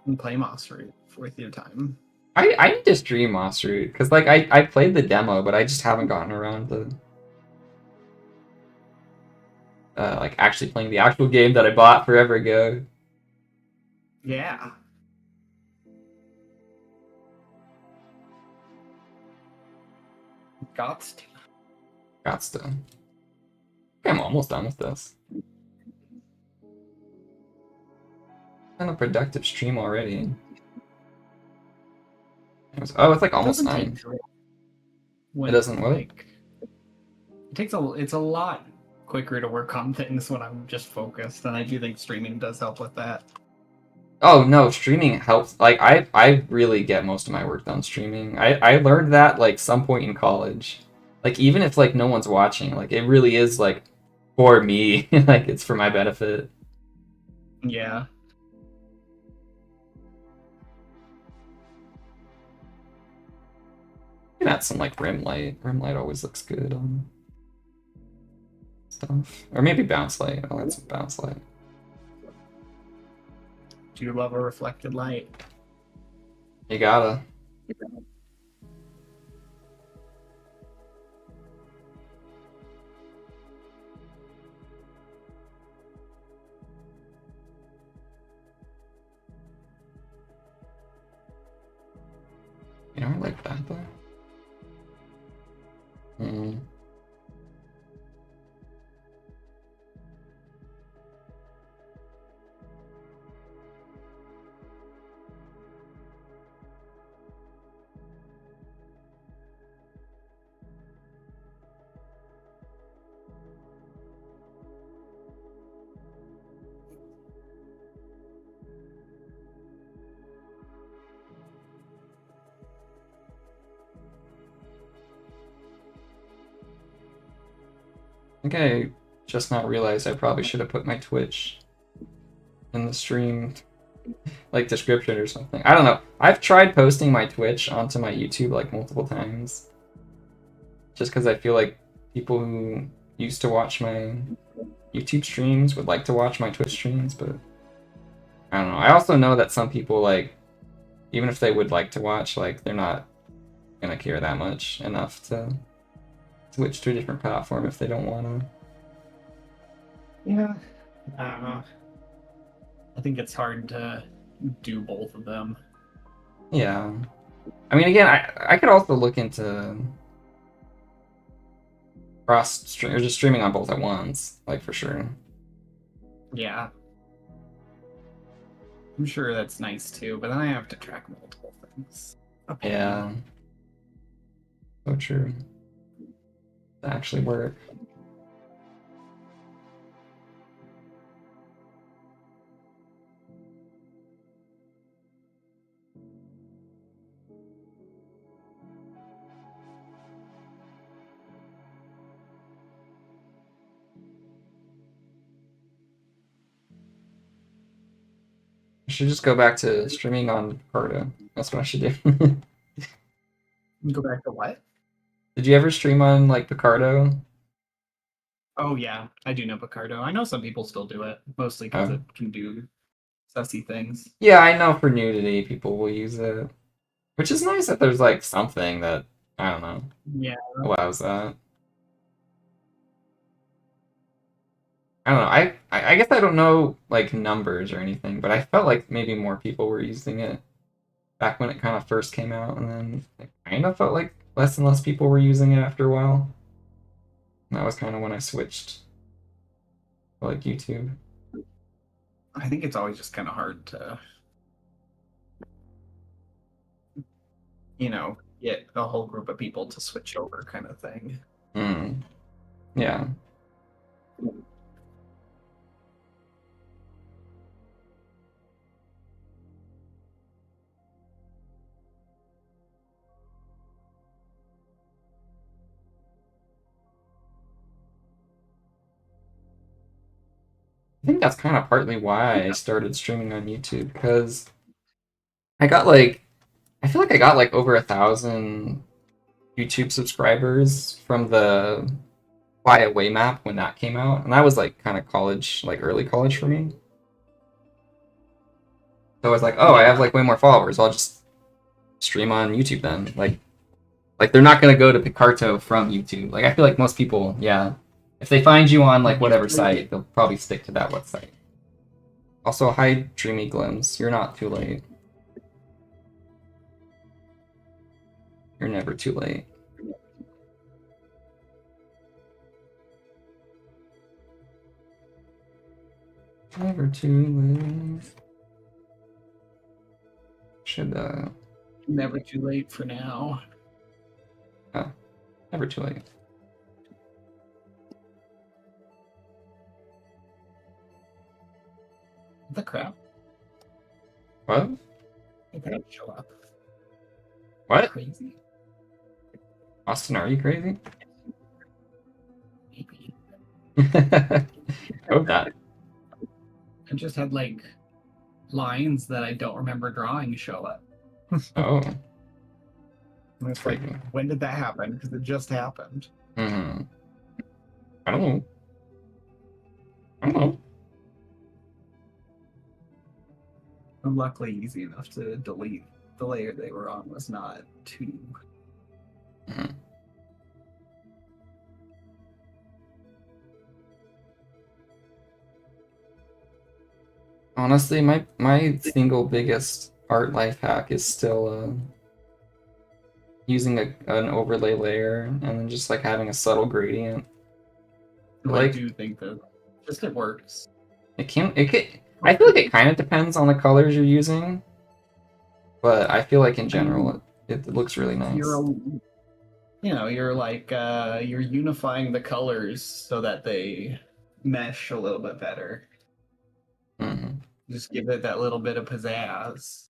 And play Monster worth your time. I need to stream Monster Root because like I played the demo, but I just haven't gotten around to like actually playing the actual game that I bought forever ago. Yeah. Gots to. Got to. I'm almost done with this. Kind of productive stream already. Oh, it's like almost doesn't 9. take very- when, It doesn't what? like it's a lot quicker to work on things when I'm just focused, and I do think streaming does help with that. Oh no, streaming helps. Like I really get most of my work done streaming. I learned that like some point in college. Like even if like no one's watching, like it really is like for me. Like it's for my benefit. Yeah. You can add some like rim light. Rim light always looks good on stuff. Or maybe bounce light. I'll add some bounce light. Do you love a reflected light? You gotta. You know, I like that though. Hmm. I think I just not realized I probably should have put my Twitch in the stream like description or something. I don't know. I've tried posting my Twitch onto my YouTube like multiple times. Just because I feel like people who used to watch my YouTube streams would like to watch my Twitch streams, but I don't know. I also know that some people like even if they would like to watch, like they're not gonna care that much enough to switch to a different platform if they don't wanna. Yeah. I don't know. I think it's hard to do both of them. Yeah. I mean, again, I could also look into cross stream or just streaming on both at once, like for sure. Yeah. I'm sure that's nice too, but then I have to track multiple things. Okay. Yeah. So true. To actually work. I should just go back to streaming on Picarto. That's what I should do. Go back to what? Did you ever stream on like Picarto? Oh yeah, I do know Picardo. I know some people still do it, mostly because Oh. it can do sussy things. Yeah, I know for nudity people will use it. Which is nice that there's like something that I don't know Yeah. allows that. I don't know. I guess I don't know like numbers or anything, but I felt like maybe more people were using it back when it kind of first came out, and then it kind of felt like less and less people were using it after a while. And that was kind of when I switched to like YouTube. I think it's always just kind of hard to, get a whole group of people to switch over kind of thing. Hmm. Yeah. I think that's kind of partly why I started streaming on YouTube because I got like I feel like I got like over 1,000 YouTube subscribers from the Fly Away map when that came out, and that was like kind of college, like early college for me. So I was like, oh, I have like way more followers. I'll just stream on YouTube then. Like they're not gonna go to Picarto from YouTube. Like I feel like most people, yeah, if they find you on like whatever site, they'll probably stick to that website. Also, hi, Dreamy Glims. You're not too late. You're never too late. Never too late. Should Never too late for now. never too late. The crap. What? It didn't show up. What? Crazy. Austin, are you crazy? Maybe. Hope not. I just had like lines that I don't remember drawing show up. Oh. And it's like, when did that happen? Because it just happened. Hmm. I don't know. I don't know. And luckily, easy enough to delete. The layer they were on was not too. Mhm. Honestly, my single biggest art life hack is still using an overlay layer and then just like having a subtle gradient. I Like do think that just it works. it can I feel like it kind of depends on the colors you're using, but I feel like in general it looks really nice. You're like you're unifying the colors so that they mesh a little bit better. Mhm. Just give it that little bit of pizzazz.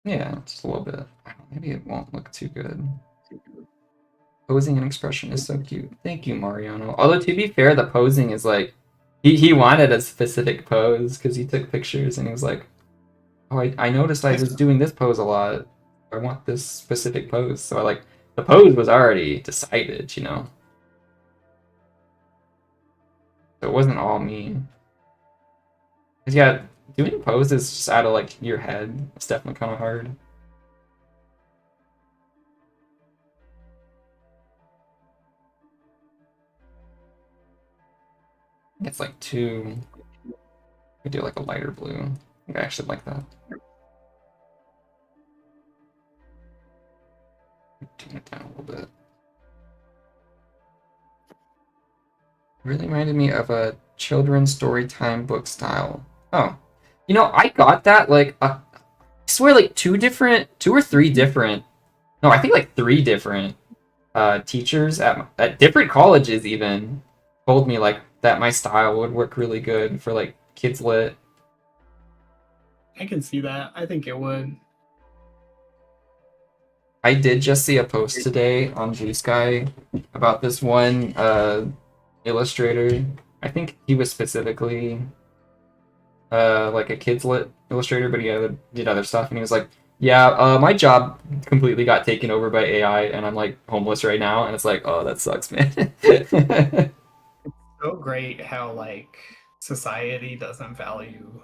Yeah, just a little bit. I don't know, maybe it won't look too good. Posing and expression is so cute. Thank you, Mariano. Although to be fair, the posing is like he wanted a specific pose because he took pictures and he was like, "Oh, I noticed I was doing this pose a lot. I want this specific pose." So like the pose was already decided, you know. So it wasn't all me. 'Cause yeah, doing poses just out of like your head is definitely kind of hard. It's like too. We do like a lighter blue. I actually like that. Tune it down a little bit. Really reminded me of a children's story time book style. Oh, you know, I got that like I swear like two or three different. No, I think like three different teachers at different colleges even told me like that my style would work really good for like kids lit. I can see that. I think it would. I did just see a post today on Blue Sky about this one illustrator. I think he was specifically like a kids lit illustrator, but he did other stuff, and he was like, "Yeah, my job completely got taken over by AI, and I'm like homeless right now." And it's like, "Oh, that sucks, man." So great how like society doesn't value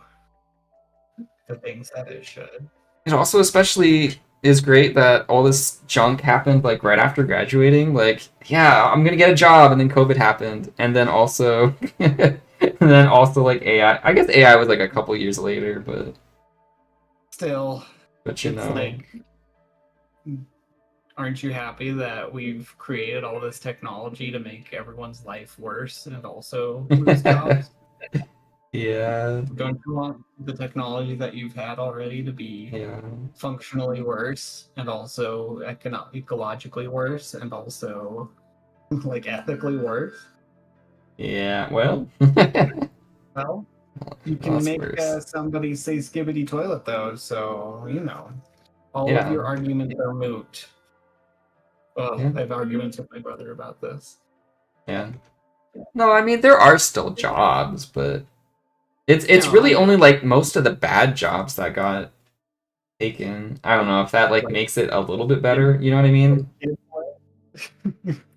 the things that it should. It also especially is great that all this junk happened like right after graduating. Like, yeah, I'm gonna get a job, and then COVID happened, and then also, and then also like AI. I guess AI was like a couple years later, but Still, you it's know, like, aren't you happy that we've created all this technology to make everyone's life worse and also lose jobs? yeah, Don't you want the technology that you've had already to be yeah. functionally worse and also ecologically worse and also like ethically worse? Yeah, well, Well, you well, can that's make worse. somebody say skibbity toilet though, so all of Yeah, your arguments are moot. Well, yeah, I have arguments with my brother about this. yeah. No, I mean there are still jobs, but it's No, really I only know. like most of the bad jobs that got taken. I don't know if that like Like makes it a little bit better. You know what I mean?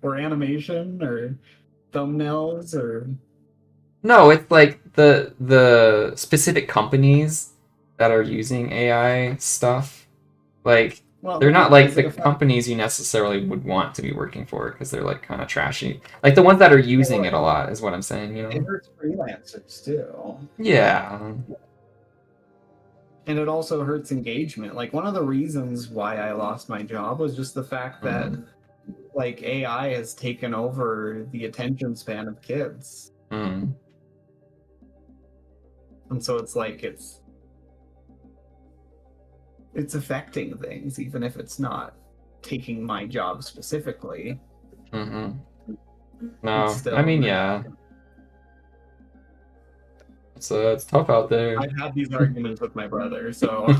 or animation or thumbnails or No, it's like the specific companies that are using AI stuff. Like well, they're not no, like because it the affects companies you necessarily would want to be working for because they're like kind of trashy. Like the ones that are using it a lot is what I'm saying, you it know? hurts freelancers too. Yeah. And it also hurts engagement. Like one of the reasons why I lost my job was just the fact that Mm, like AI has taken over the attention span of kids. mm. And so it's like it's affecting things, even if it's not taking my job specifically. Mm-hmm. No, It's still I mean, yeah. It's tough out there. I've had these arguments with my brother, so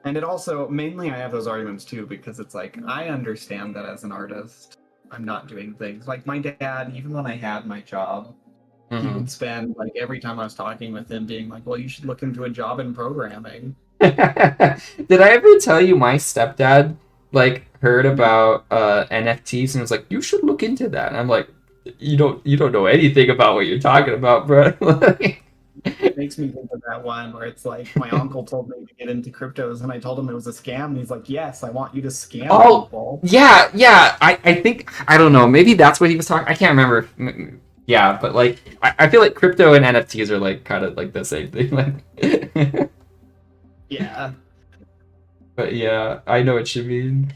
and it also mainly I have those arguments too because it's like I understand that as an artist, I'm not doing things like my dad. Even when I had my job, he Mhm. would spend like every time I was talking with him, being like, "Well, you should look into a job in programming." Did I ever tell you my stepdad like heard about NFTs and was like, "You should look into that." And I'm like, "You don't know anything about what you're talking about, bro." It makes me think of that one where it's like my uncle told me to get into cryptos, and I told him it was a scam. And he's like, "Yes, I want you to scam Oh, people." yeah, yeah. I think I don't know. Maybe that's what he was talking. I can't remember. Yeah, but like I feel like crypto and NFTs are like kind of like the same thing. Like, Yeah. but yeah, I know what you mean.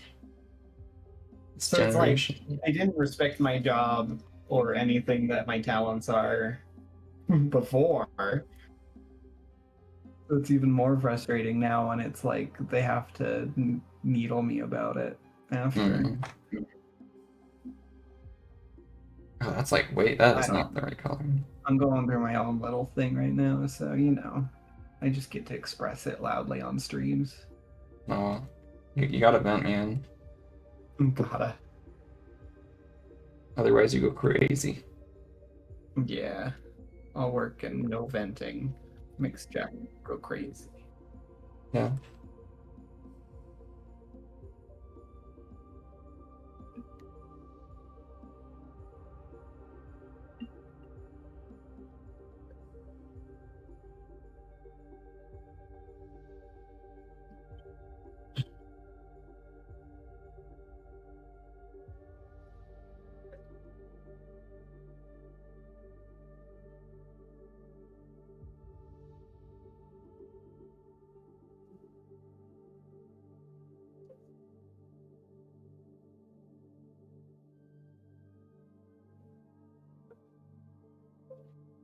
It's So it's like generation. I didn't respect my job or anything that my talents are before. So it's even more frustrating now when it's like they have to needle me about it after. Mhm. Oh, that's like wait, that I is don't not the right color. I'm going through my own little thing right now, so I just get to express it loudly on streams. No, you gotta vent, man. Gotta. Otherwise, you go crazy. Yeah. I'll work and no venting. Makes Jack go crazy. Yeah.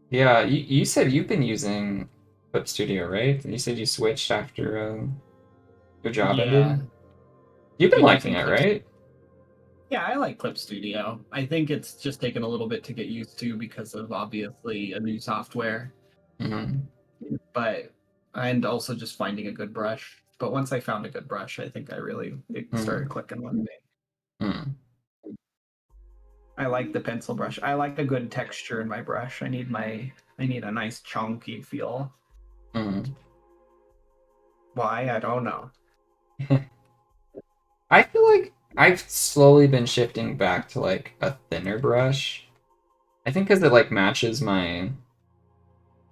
Yeah, you said you've been using Clip Studio, right? You said you switched after your job Yeah. ended. You've been Been liking using it, Clip right? Yeah, I like Clip Studio. I think it's just taken a little bit to get used to because of obviously a new software, Mm-hmm. but and also just finding a good brush. But once I found a good brush, I think it started clicking with me. Mm-hmm. I like the pencil brush. I like a good texture in my brush. I need a nice chunky feel. Mm-hmm. Why? I don't know. I feel like I've slowly been shifting back to like a thinner brush. I think because it like matches my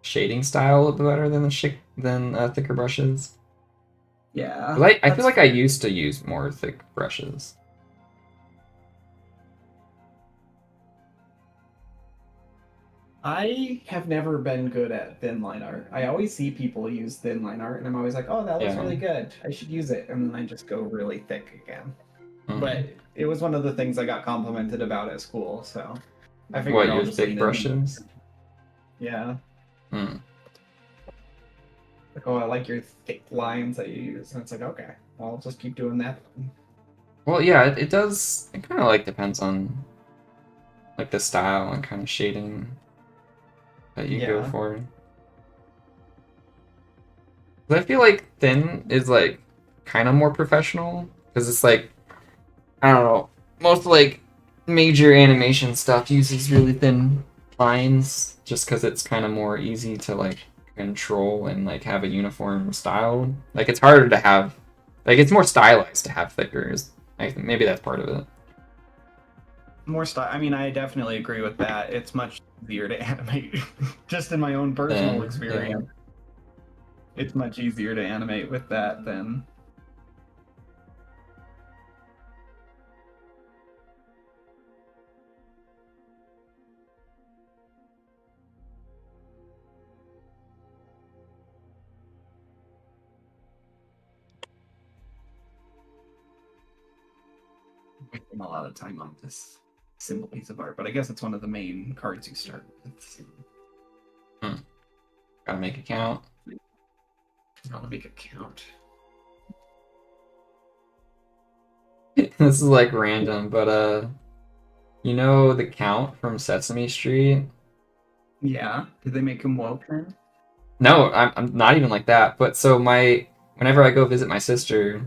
shading style a bit better than thicker brushes. Yeah, Like I feel that's like I used to use more thick brushes. I have never been good at thin line art. I always see people use thin line art, and I'm always like, "Oh, that looks Yeah. really good. I should use it." And then I just go really thick again. Mm. But it was one of the things I got complimented about at school, so I figured What, I'll your just thick lean in. brushes? Yeah. Mm. Like, oh, I like your thick lines that you use, and it's like, okay, well, I'll just keep doing that. Well, yeah, it does. It kind of like depends on like the style and kind of shading that you go Yeah. for. 'Cause I feel like thin is like kind of more professional because it's like I don't know. Most like major animation stuff uses really thin lines just because it's kind of more easy to like control and like have a uniform style. Like it's harder to have, like it's more stylized to have thicker. I think maybe that's part of it. More style. I mean, I definitely agree with that. It's much easier to animate, just in my own personal Yeah. experience. It's much easier to animate with that than. Wasting a lot of time on this simple piece of art, but I guess it's one of the main cards you start with. Gotta make it count. Gotta make it count. This is like random, but you know the Count from Sesame Street? Yeah. Did they make him woke then? No, I'm not even like that. But so whenever I go visit my sister,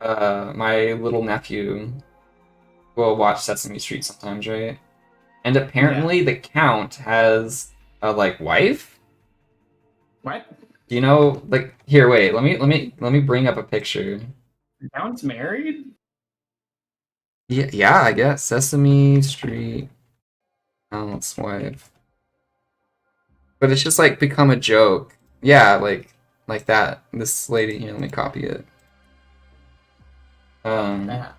my little nephew will watch Sesame Street sometimes, right? And apparently the Count has a like wife. What? Do you know, like, here, wait, let me bring up a picture. The Count's married? Yeah, I guess Sesame Street Count's wife. But it's just like become a joke. Yeah, like that. This lady here, let me copy it. Yeah.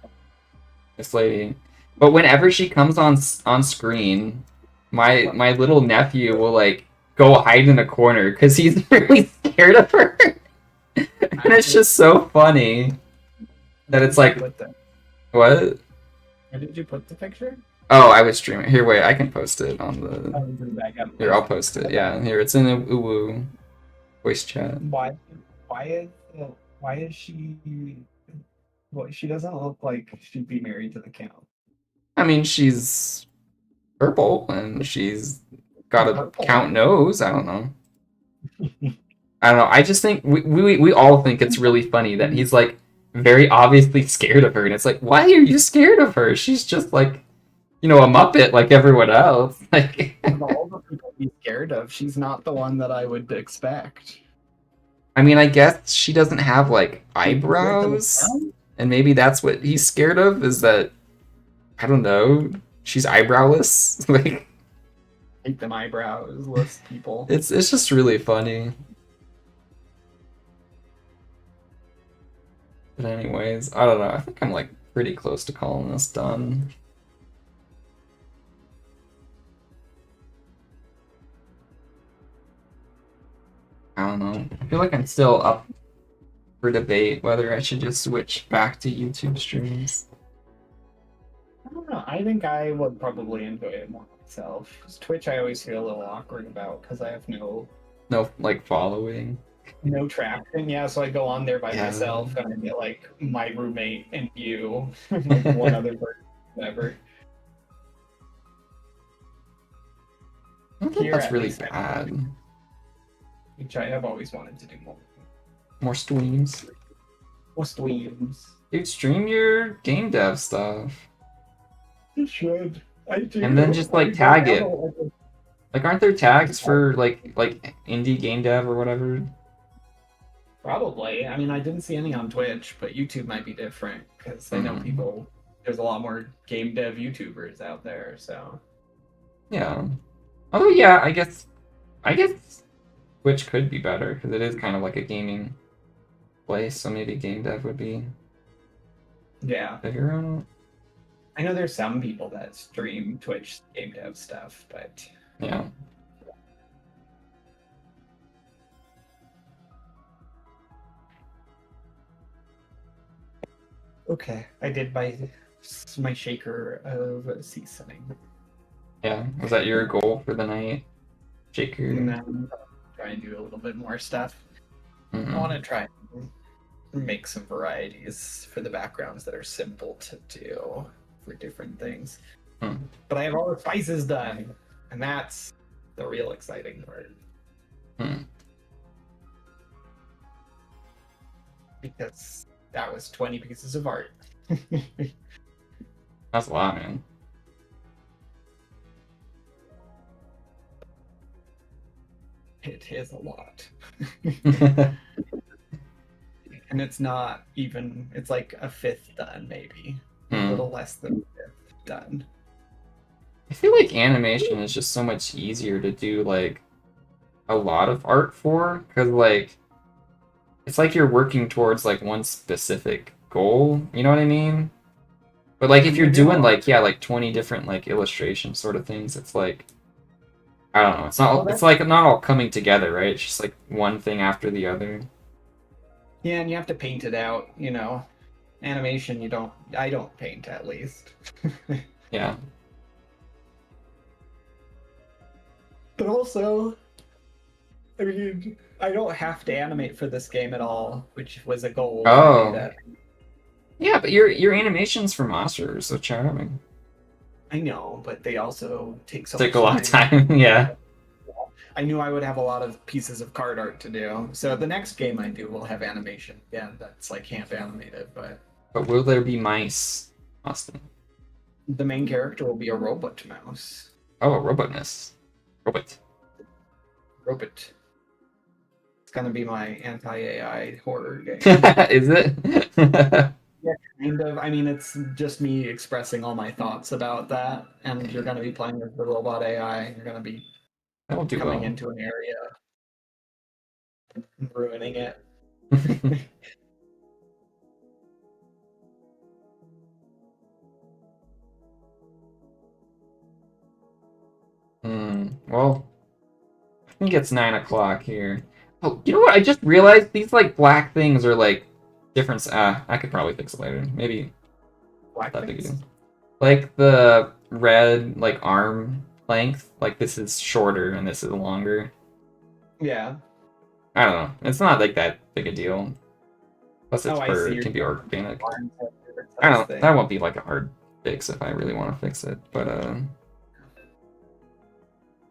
This lady. But whenever she comes on screen, my little nephew will like go hide in a corner because he's really scared of her. And it's just so funny that it's like, what? Where did you put the picture? Oh, I was streaming. Here, wait, I can post it on the. Oh, put it back up. Here, I'll post it. Yeah, here, it's in the Uwu voice chat. Why is she? Well, she doesn't look like she'd be married to the Count. I mean, she's purple and she's got a Purple. Count nose. I don't know. I don't know. I just think we all think it's really funny that he's like very obviously scared of her, and it's like, why are you scared of her? She's just like, you know, a Muppet like everyone else. Like, Of all the people he's scared of, she's not the one that I would expect. I mean, I guess she doesn't have like eyebrows, and maybe that's what he's scared of. Is that, I don't know, she's eyebrowless. Like, Hate them eyebrows-less people. it's just really funny. But anyways, I don't know. I think I'm like pretty close to calling this done. I don't know. I feel like I'm still up for debate whether I should just switch back to YouTube streams. I don't know. I think I would probably enjoy it more myself. 'Cause Twitch, I always feel a little awkward about because I have no Like following. traction. Yeah, so I go on there by Yeah. myself and I get like my roommate and you, like one other person, whatever. I don't think Here that's at really least I- bad. Which I have always wanted to do more. More streams. More streams. Dude, stream your game dev stuff. You should. I do. And then just, like, I tag don't it. know. Like, aren't there tags for like indie game dev or whatever? Probably. I mean, I didn't see any on Twitch, but YouTube might be different because I know Mhm. people. There's a lot more game dev YouTubers out there, so. Yeah. Although, yeah, I guess Twitch could be better because it is kind of like a gaming place, so maybe game dev would be Yeah. bigger on it. I know there's some people that stream Twitch game dev stuff, but Yeah. okay. I did my shaker of seasoning. Yeah. Was that your goal for the night? Shaker? And then try and do a little bit more stuff. I Mhm. want to try and make some varieties for the backgrounds that are simple to do for different things. Hmm. But I have all the spices done, and that's the real exciting part. Hmm. Because that was 20 pieces of art. That's a lot, man. It is a lot. And it's not even, it's like a fifth done, maybe. A Hmm. little less than a fifth done. I feel like animation is just so much easier to do like a lot of art for, because like it's like you're working towards like one specific goal, you know what I mean? But like if you're doing like, yeah, like 20 different like illustration sort of things, it's like, I don't know, it's not, Well, it's like not all coming together, right? It's just like one thing after the other. Yeah, and you have to paint it out, Animation, I don't paint at least. Yeah. But also, I mean, I don't have to animate for this game at all, which was a goal. Oh. That Yeah, but your animations for Monster are so charming. I know, but they also take so Take much a lot of time. Yeah. I knew I would have a lot of pieces of card art to do. So the next game I do will have animation. Yeah, that's like camp animated, but But will there be mice, Austin? the main character will be a robot mouse. Oh, a robotness. Robot. Robot. It's gonna be my anti-AI horror game. Is it? Yeah, kind of. I mean, it's just me expressing all my thoughts about that, and you're gonna be playing with the robot AI, and you're gonna be That'll do coming well. into an area and ruining it. Well, I think it's 9 o'clock here. Oh, you know what? I just realized these like black things are like different. I could probably fix it later. Maybe Black not that big a things? deal. Like the red like arm length, like this is shorter and this is longer. Yeah. I don't know. It's not like that big a deal. Plus it's Oh, I fur, see. it can be organic. Arms have different I size don't. things. That won't be like a hard fix if I really want to fix it. But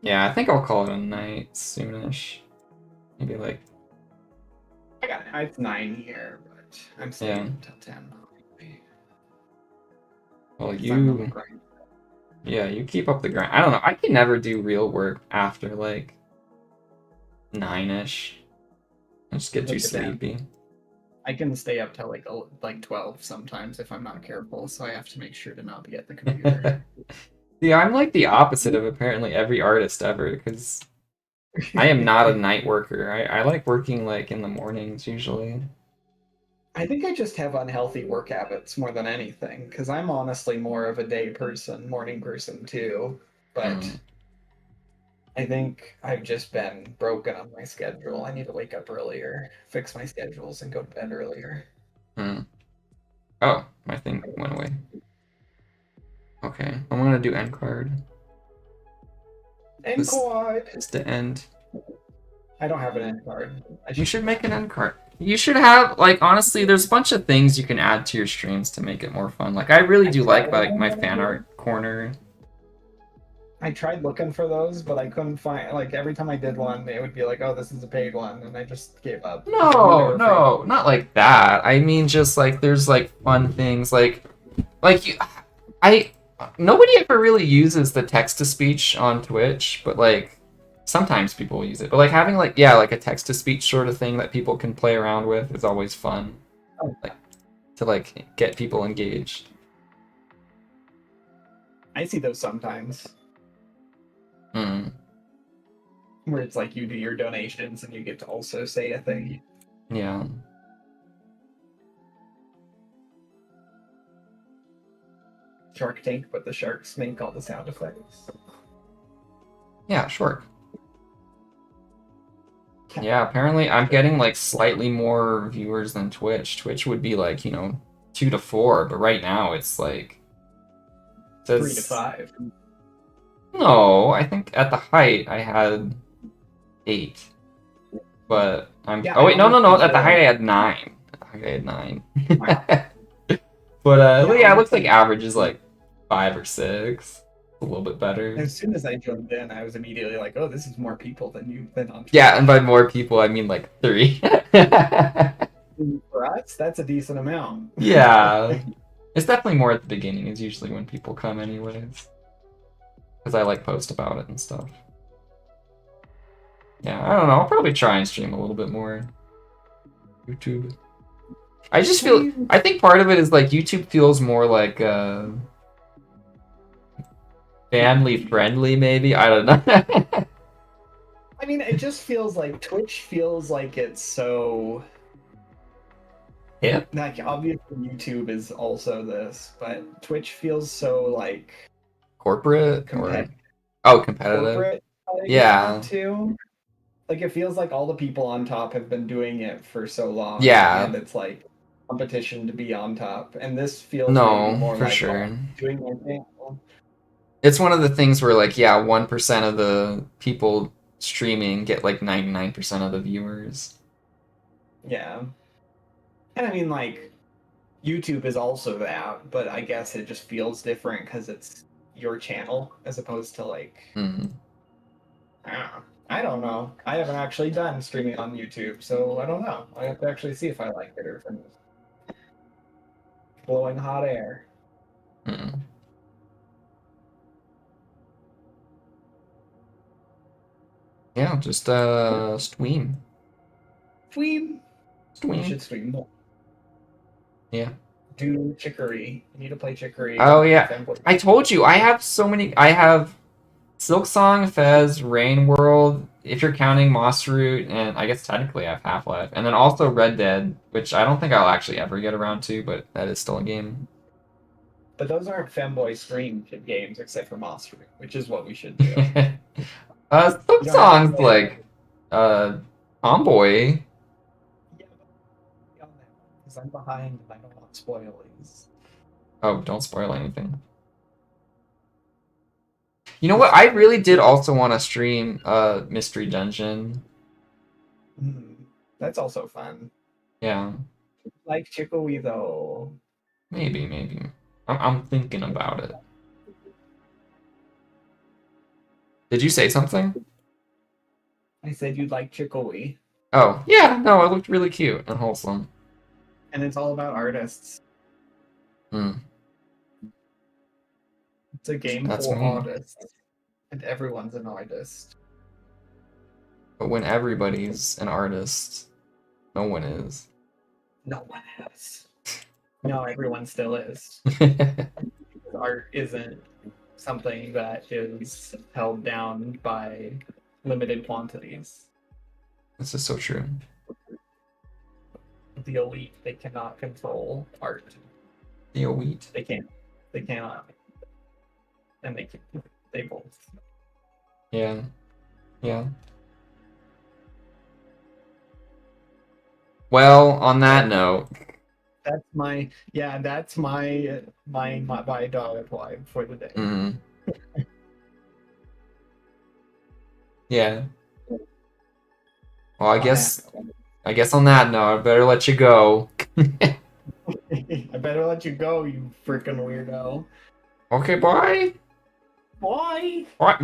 yeah, I think I'll call it a night soonish. Maybe like I got it's 9 here, but I'm staying Yeah. until 10. well Because I'm on the you grind. yeah you keep up the grind. I don't know. I can never do real work after like 9ish. I just get too Look at that. sleepy. I can stay up till like 12 sometimes if I'm not careful, so I have to make sure to not be at the computer. Yeah, I'm like the opposite of apparently every artist ever because I am not a night worker. I like working like in the mornings usually. I think I just have unhealthy work habits more than anything, because I'm honestly more of a day person, morning person too. But Mm. I think I've just been broken on my schedule. I need to wake up earlier, fix my schedules, and go to bed earlier. Oh, my thing went away. Okay, I'm gonna do end card. End This- card. Just to end. I don't have an end card. You should make an end card. You should have like honestly, there's a bunch of things you can add to your streams to make it more fun. Like I really do like my fan art corner. I tried looking for those, but I couldn't find. Like every time I did one, it would be like, "Oh, this is a paid one," and I just gave up. No, not like that. I mean just like there's like fun things like you nobody ever really uses the text to speech on Twitch, but like sometimes people use it. But like having like like a text to speech sort of thing that people can play around with is always fun. Oh. Like to like get people engaged. I see those sometimes Mm. where it's like you do your donations and you get to also say a thing. Yeah. Shark Tank, but the sharks make all the sound effects. Yeah, sure. Yeah, apparently I'm getting like slightly more viewers than Twitch. Twitch would be like, 2 to 4, but right now it's like 3 to 5. No, I think at the height I had 8. But I'm Yeah, Oh wait, no. At the before. height I had 9. At the height I had 9. Wow. But Yeah, yeah, it looks like honestly- average is like 5 or 6. A little bit better. As soon as I jumped in, I was immediately like, "Oh, this is more people than you've been on." Yeah, and by more people I mean like 3. For us, that's a decent amount. Yeah. It's definitely more at the beginning, is usually when people come anyways. Because I like post about it and stuff. Yeah, I don't know, I'll probably try and stream a little bit more. YouTube. I just feel I think part of it is like YouTube feels more like family friendly maybe. I don't know. I mean, it just feels like Twitch feels like it's so. Yeah. Like obviously YouTube is also this, but Twitch feels so like Corporate or competitive. competitive. Corporate. Yeah. Too. Like it feels like all the people on top have been doing it for so long. Yeah. And it's like competition to be on top, and this feels No, maybe more for like sure. doing my thing. It's one of the things where, like, yeah, 1% of the people streaming get, like, 99% of the viewers. Yeah. And I mean, like, YouTube is also that, but I guess it just feels different because it's your channel as opposed to, like, Mm. I don't know. I haven't actually done streaming on YouTube, so I don't know. I have to actually see if I like it or if I'm just blowing hot air. Mm. Yeah, just stream. Stream. You Stream. should stream more. Yeah. Do Chicory. You need to play Chicory. Oh, yeah. Fanboy. I told you, I have so many. I have Silksong, Fez, Rain World, if you're counting Moss Root, and I guess technically I have Half-Life. And then also Red Dead, which I don't think I'll actually ever get around to, but that is still a game. But those aren't Femboy stream games except for Monster, which is what we should do. Silksong's like, Tomboy. Because I'm behind and I don't want spoilies. Oh, don't spoil anything. You know what? I really did also want to stream Mystery Dungeon. That's also fun. Yeah, Like Chicory though. maybe. I'm thinking about it. Did you say something? I said you'd like Chicory. Oh, yeah, no, it looked really cute and wholesome. And it's all about artists. Hmm. It's a game That's for me. artists. And everyone's an artist. But when everybody's an artist, no one is. No one is. No, everyone still is. Art isn't something that is held down by limited quantities. This is so true. The elite, they cannot control art. The elite. They can't. They cannot. And they both. Yeah. Yeah. Well, on that note, That's my my dog vibe for the day. mm, yeah. Well, I guess on that note, I better let you go. I better let you go, you freaking weirdo. Okay, bye. Bye. Bye.